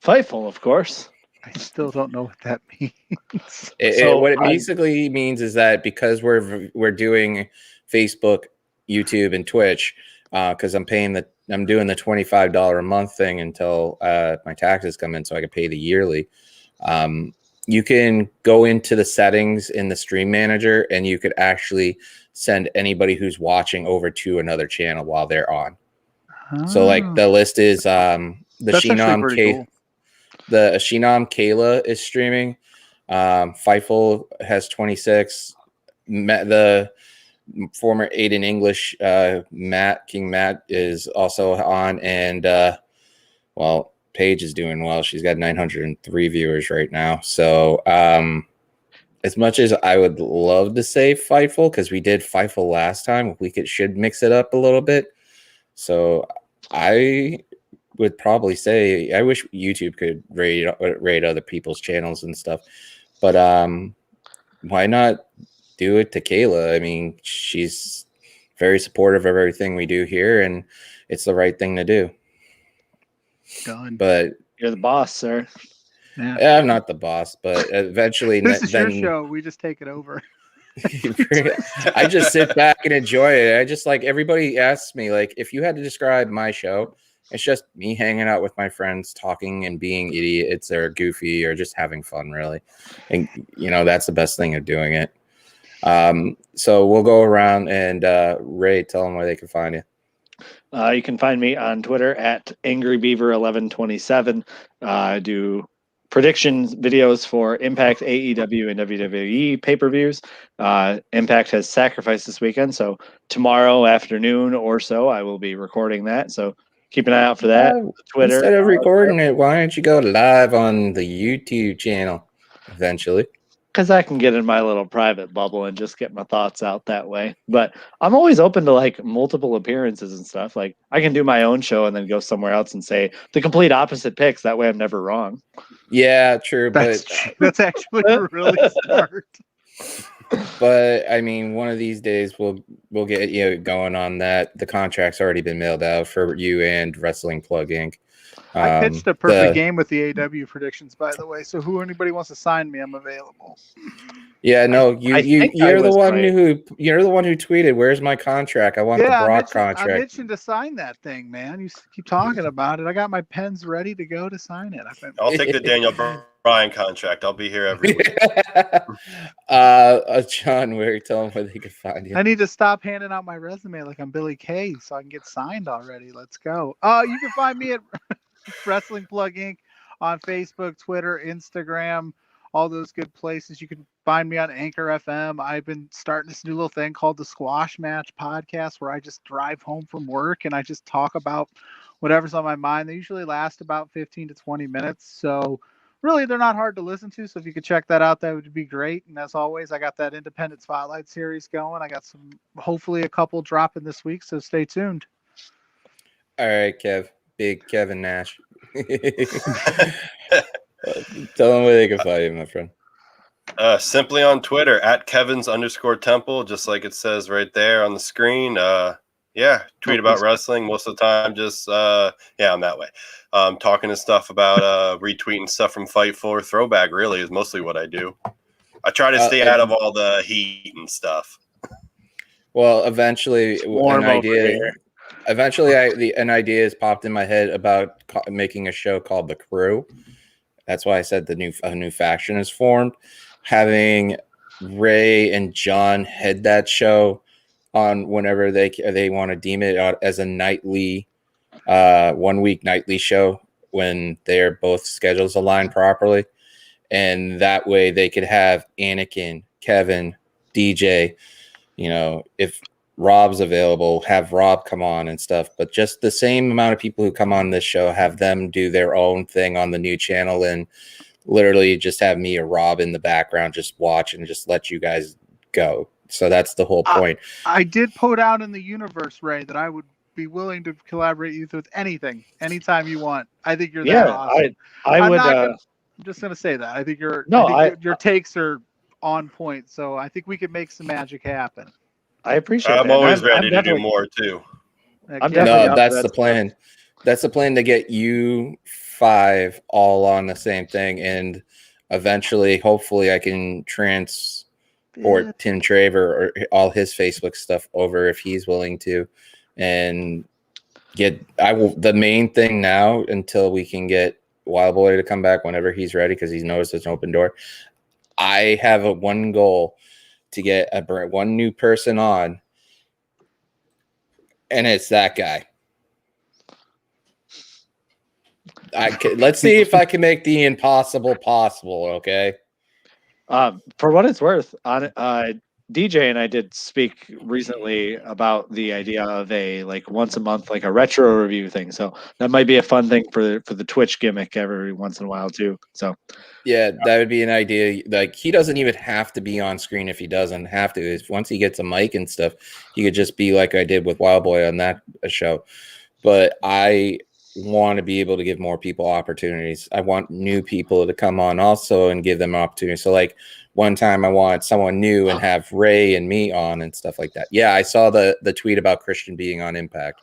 Speaker 3: Fightful, of course.
Speaker 2: I still don't know what that means.
Speaker 1: What it basically means is that because we're doing Facebook, YouTube, and Twitch, because I'm doing the $25 a month thing until my taxes come in, so I can pay the yearly. You can go into the settings in the stream manager, and you could actually send anybody who's watching over to another channel while they're on. So, like, the list is the Shinam
Speaker 2: cool.
Speaker 1: The Shinam Kayla is streaming. Fightful has 26. The former Aiden English King Matt is also on, and Paige is doing well. She's got 903 viewers right now. So as much as I would love to say Fightful, because we did Fightful last time, should mix it up a little bit. So I would probably say I wish YouTube could rate other people's channels and stuff, but why not do it to Kayla? I mean, she's very supportive of everything we do here, and it's the right thing to do.
Speaker 2: Done.
Speaker 1: But
Speaker 3: you're the boss, sir.
Speaker 2: Yeah.
Speaker 1: I'm not the boss, but eventually
Speaker 2: this is your show. We just take it over.
Speaker 1: I just sit back and enjoy it. I just, like, everybody asks me, like, if you had to describe my show, it's just me hanging out with my friends, talking and being idiots or goofy or just having fun, really. And, that's the best thing of doing it. So we'll go around and Ray, tell them where they can find you.
Speaker 3: You can find me on Twitter at AngryBeaver1127. I do predictions videos for Impact, AEW, and WWE pay-per-views. Impact has Sacrifice this weekend, so tomorrow afternoon or so I will be recording that. So keep an eye out for that. Twitter.
Speaker 1: Instead of recording it, why don't you go live on the YouTube channel eventually?
Speaker 3: Because I can get in my little private bubble and just get my thoughts out that way. But I'm always open to, like, multiple appearances and stuff. Like, I can do my own show and then go somewhere else and say the complete opposite picks. That way I'm never wrong.
Speaker 1: Yeah, true.
Speaker 2: That's actually really smart.
Speaker 1: But I mean, one of these days we'll get you going on that. The contract's already been mailed out for you and Wrestling Plug Inc.
Speaker 2: I pitched a perfect game with the AW predictions, by the way. So anybody wants to sign me, I'm available.
Speaker 1: Yeah, no, you're the one who tweeted, "Where's my contract? I want the Brock contract."
Speaker 2: I'm itching to sign that thing, man. You keep talking about it. I got my pens ready to go to sign it.
Speaker 6: I'll take the Daniel Bryan contract. I'll be here every week.
Speaker 1: John, tell them where they can find you.
Speaker 2: I need to stop handing out my resume like I'm Billy Kay so I can get signed already. Let's go. You can find me at Wrestling Plug Inc. on Facebook, Twitter, Instagram, all those good places. You can find me on Anchor FM. I've been starting this new little thing called the Squash Match Podcast, where I just drive home from work and I just talk about whatever's on my mind. They usually last about 15 to 20 minutes. So really, they're not hard to listen to. So if you could check that out, that would be great. And as always, I got that Independent Spotlight series going. I got hopefully a couple dropping this week. So stay tuned.
Speaker 1: All right, Kev. Big Kevin Nash. Tell them where they can find you, my friend.
Speaker 6: Simply on Twitter at Kevin's_Temple, just like it says right there on the screen. Tweet about wrestling most of the time. Just I'm that way. Talking and stuff about retweeting stuff from Fightful or Throwback. Really is mostly what I do. I try to stay out of all the heat and stuff.
Speaker 1: Well, eventually, an idea has popped in my head about making a show called The Crew. That's why I said a new faction is formed. Having Ray and John head that show on whenever they want to deem it out as a nightly, 1 week nightly show when their both schedules align properly. And that way they could have Anakin, Kevin, DJ, if Rob's available, have Rob come on and stuff, but just the same amount of people who come on this show, have them do their own thing on the new channel and literally just have me or Rob in the background, just watch and just let you guys go. So that's the whole point.
Speaker 2: I did put out in the universe, Ray, that I would be willing to collaborate with anything, anytime you want. I think you're that awesome. I'm just going to say that. I think your takes are on point. So I think we could make some magic happen.
Speaker 3: I appreciate
Speaker 6: I'm always ready to do more too.
Speaker 1: That's the plan. That's the plan, to get you 5 all on the same thing, and eventually, hopefully, I can transport Tim Traver or all his Facebook stuff over if he's willing to, and the main thing now until we can get Wild Boy to come back whenever he's ready, because he's noticed it's an open door. I have one goal to get one new person on, and it's that guy. Let's see if I can make the impossible possible. Okay.
Speaker 3: For what it's worth, DJ and I did speak recently about the idea of a once a month, a retro review thing. So that might be a fun thing for the Twitch gimmick every once in a while too. So
Speaker 1: yeah, that would be an idea. He doesn't even have to be on screen if he doesn't have to. Once he gets a mic and stuff, he could just be like I did with Wild Boy on that show. But I want to be able to give more people opportunities. I want new people to come on also and give them opportunities. So one time I want someone new and have Ray and me on and stuff like that. Yeah, I saw the tweet about Christian being on Impact.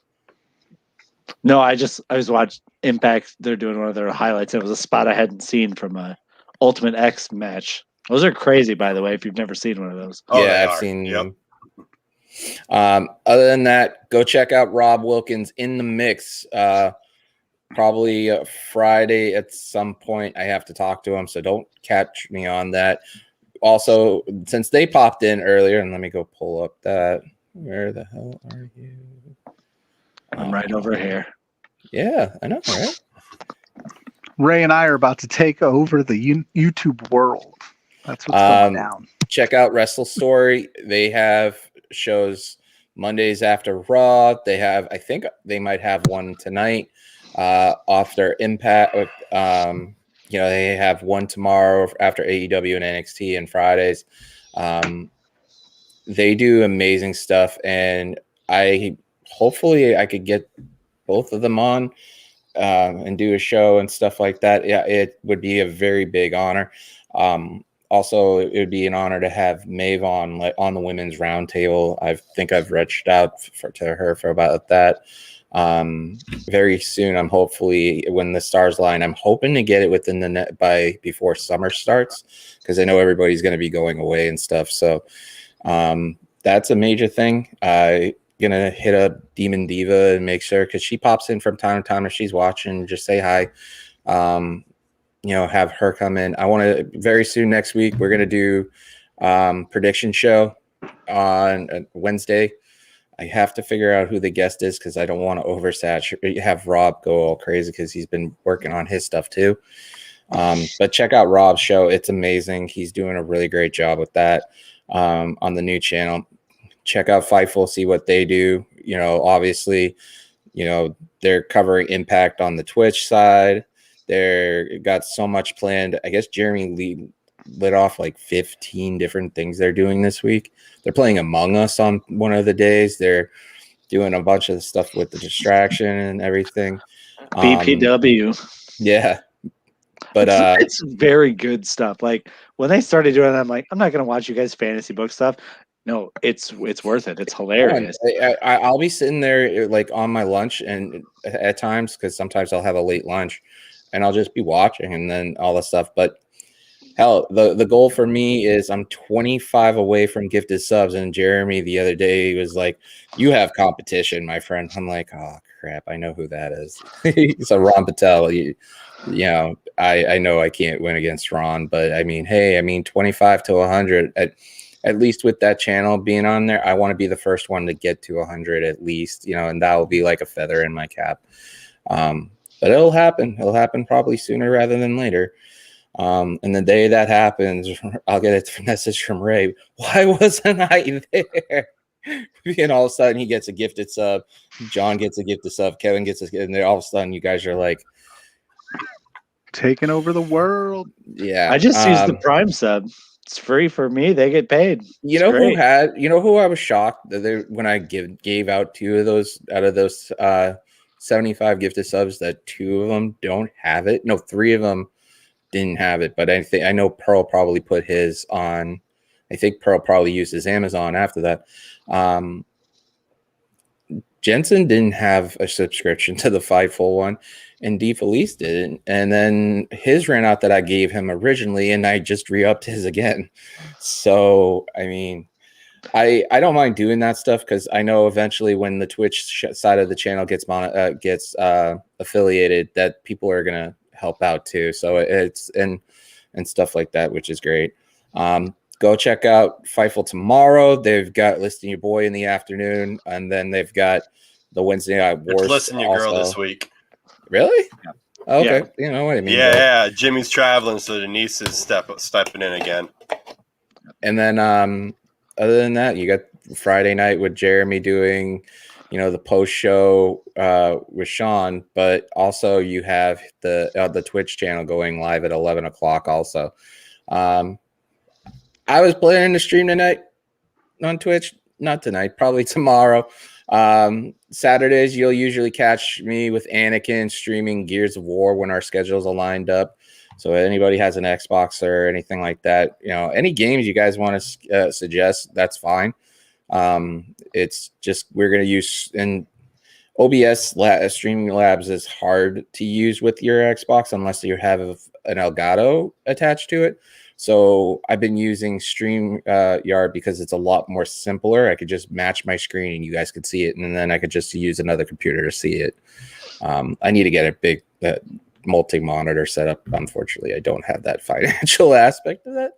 Speaker 3: No, I was watching Impact. They're doing one of their highlights. It was a spot I hadn't seen from a Ultimate X match. Those are crazy, by the way, if you've never seen one of those.
Speaker 1: Yeah, I've seen them. Other than that, go check out Rob Wilkins in the mix. Probably Friday at some point. I have to talk to him, so don't catch me on that. Also, since they popped in earlier, and let me go pull up that. Where the hell are you?
Speaker 3: I'm right over here.
Speaker 1: Yeah, I know, right?
Speaker 2: Ray and I are about to take over the YouTube world. That's what's going down.
Speaker 1: Check out Wrestle Story. They have shows Mondays after Raw. I think they might have one tonight off their Impact. They have one tomorrow after AEW and NXT and Fridays. They do amazing stuff, and hopefully I could get both of them on and do a show and stuff like that. Yeah, it would be a very big honor. Also, it would be an honor to have Maeve on the women's roundtable. I think I've reached out to her for about that. Very soon, I'm hopefully when the stars line, I'm hoping to get it within the net before summer starts, because I know everybody's going to be going away and stuff. So that's a major thing. Gonna hit up Demon Diva and make sure, because she pops in from time to time if she's watching, just say hi. Have her come in. I want to very soon next week. We're gonna do prediction show on Wednesday. I have to figure out who the guest is, because I don't want to oversaturate. Have Rob go all crazy, because he's been working on his stuff too. But check out Rob's show; it's amazing. He's doing a really great job with that on the new channel. Check out Fightful, see what they do. Obviously, they're covering Impact on the Twitch side. They're got so much planned. I guess Jeremy lit off 15 different things they're doing this week. They're playing Among Us on one of the days. They're doing a bunch of stuff with the distraction and everything.
Speaker 3: BPW.
Speaker 1: Yeah. But
Speaker 3: it's very good stuff. When they started doing that, I'm like, I'm not going to watch you guys fantasy book stuff. No, it's worth it. It's hilarious.
Speaker 1: I'll be sitting there on my lunch, and at times, because sometimes I'll have a late lunch, and I'll just be watching and then all this stuff. But hell, the goal for me is I'm 25 away from gifted subs. And Jeremy the other day was like, "You have competition, my friend." I'm like, "Oh crap, I know who that is." So Ron Patel, I know I can't win against Ron, but I mean, 25 to 100 at least with that channel being on there, I want to be the first one to get to 100 at least, and that will be like a feather in my cap. But it'll happen. It'll happen probably sooner rather than later. And the day that happens, I'll get a message from Ray. Why wasn't I there? And all of a sudden he gets a gifted sub. John gets a gifted sub. Kevin gets and then all of a sudden you guys are like
Speaker 2: taking over the world.
Speaker 1: Yeah.
Speaker 3: I just used the Prime sub. It's free for me. They get paid.
Speaker 1: Who I was shocked that when I gave out 2 of those out of those 75 gifted subs, that 2 of them don't have it. No, 3 of them didn't have it. But I know Pearl probably put his on. I think Pearl probably used his Amazon after that. Jensen didn't have a subscription to the Fightful one, and D. Felice didn't. And then his ran out that I gave him originally, and I just re-upped his again. So, I mean, I don't mind doing that stuff because I know eventually when the Twitch side of the channel gets affiliated, that people are gonna help out too. So it's and stuff like that, which is great. Go check out Fightful tomorrow. They've got Listen Your Boy in the afternoon, and then they've got the Wednesday Night Wars.
Speaker 6: Listen Your Girl this week.
Speaker 1: Really?
Speaker 3: Yeah.
Speaker 1: Okay. Yeah. You know what I mean.
Speaker 6: Yeah. Jimmy's traveling, so Denise is stepping in again.
Speaker 1: And then other than that, you got Friday night with Jeremy doing, the post show with Sean, but also you have the Twitch channel going live at 11 o'clock also. I was planning to stream tonight on Twitch, not tonight, probably tomorrow. Saturdays, you'll usually catch me with Anakin streaming Gears of War when our schedules are lined up. So anybody has an Xbox or anything like that, any games you guys want to suggest, that's fine. It's just we're going to use and OBS streaming labs is hard to use with your Xbox unless you have an Elgato attached to it. So I've been using StreamYard because it's a lot more simpler. I could just match my screen and you guys could see it, and then I could just use another computer to see it. I need to get a big multi-monitor setup. Unfortunately, I don't have that financial aspect of that.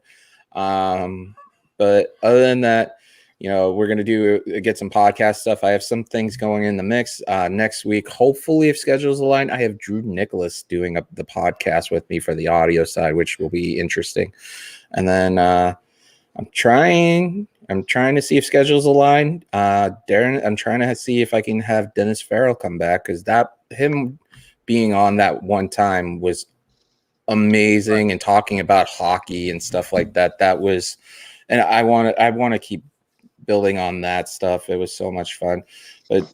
Speaker 1: But other than that, we're going to get some podcast stuff. I have some things going in the mix next week. Hopefully, if schedules align, I have Drew Nicholas doing the podcast with me for the audio side, which will be interesting. And then I'm trying to see if schedules align. Darren, I'm trying to see if I can have Dennis Farrell come back because him being on that one time was amazing, and talking about hockey and stuff like that. That was, and I want to keep building on that stuff. It was so much fun. But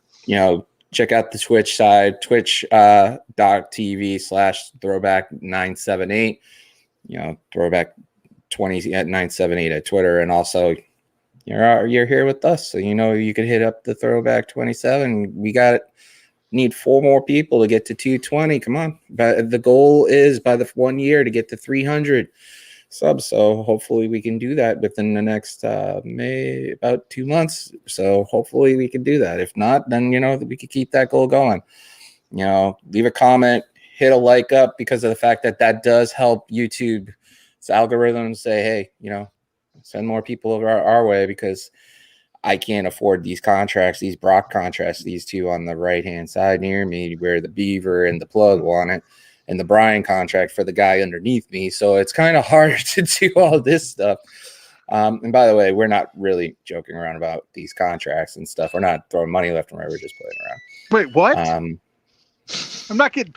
Speaker 1: check out the Twitch side, twitch.tv/throwback978, throwback 20 at 978 at Twitter. And also you're here with us, so you could hit up the throwback 27. We need 4 more people to get to 220. Come on. But the goal is by the 1 year to get to 300 subs. So hopefully we can do that within the next about 2 months. So hopefully we can do that. If not, then we could keep that goal going. Leave a comment, hit a like up, because of the fact that does help YouTube's algorithm say, hey, send more people over our way, because I can't afford these contracts, these Brock contracts, these two on the right-hand side near me, where the Beaver and the Plug want it, and the Brian contract for the guy underneath me. So it's kind of hard to do all this stuff. And by the way, we're not really joking around about these contracts and stuff. We're not throwing money left and right. We're just playing around.
Speaker 2: Wait, what? I'm not kidding.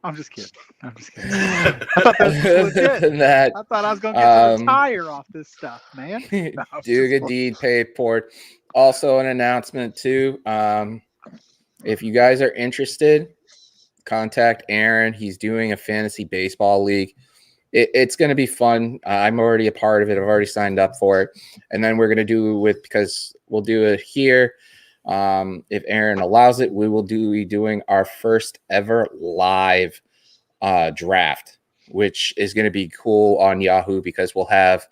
Speaker 2: I'm just kidding. I thought that was legit. I thought I was going to get to retire off this stuff, man. No,
Speaker 1: do a good deed, pay it forward. Also, an announcement too. If you guys are interested, contact Aaron. He's doing a fantasy baseball league. It's going to be fun. I'm already a part of it. I've already signed up for it. And then we're going to do it because we'll do it here. If Aaron allows it, we will be doing our first ever live draft, which is going to be cool on Yahoo, because we'll have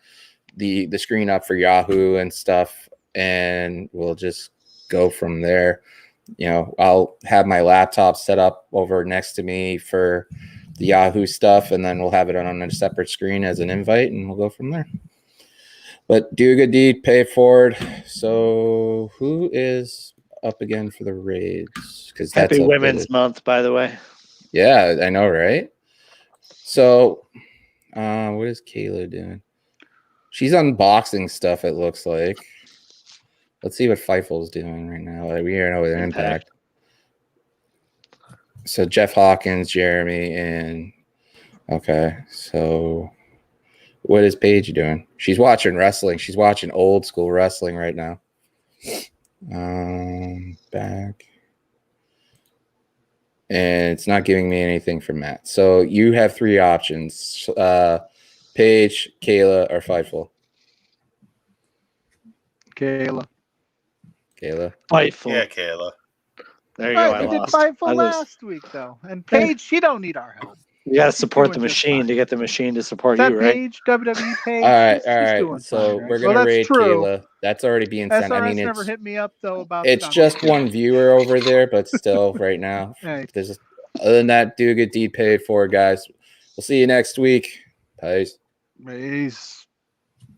Speaker 1: the screen up for Yahoo and stuff, and we'll just go from there. I'll have my laptop set up over next to me for the Yahoo stuff, and then we'll have it on a separate screen as an invite, and we'll go from there. But do a good deed, pay it forward. So who is up again for the raids? Because that's
Speaker 3: Happy Women's Month, by the way.
Speaker 1: Yeah, I know, right? So what is Kayla doing? She's unboxing stuff, it looks like. Let's see what Fightful's doing right now. We know with Impact. So Jeff Hawkins, Jeremy, and okay. So what is Paige doing? She's watching wrestling. She's watching old school wrestling right now. Back. And it's not giving me anything from Matt. So you have 3 options. Paige, Kayla, or Fightful.
Speaker 2: Kayla.
Speaker 1: Kayla.
Speaker 3: Fightful.
Speaker 6: Yeah, Kayla.
Speaker 3: There you go.
Speaker 2: We did Fightful last week though, and Paige, she don't need our help.
Speaker 3: You gotta support the machine to get the machine to support you, right?
Speaker 2: Paige, WWE Paige.
Speaker 1: All right. So we're gonna raid Keela. That's already being sent. I mean, it's
Speaker 2: never hit me up though about.
Speaker 1: It's just one viewer over there, but still, right now, there's. Other than that, do get paid for, guys. We'll see you next week. Peace.
Speaker 2: Peace.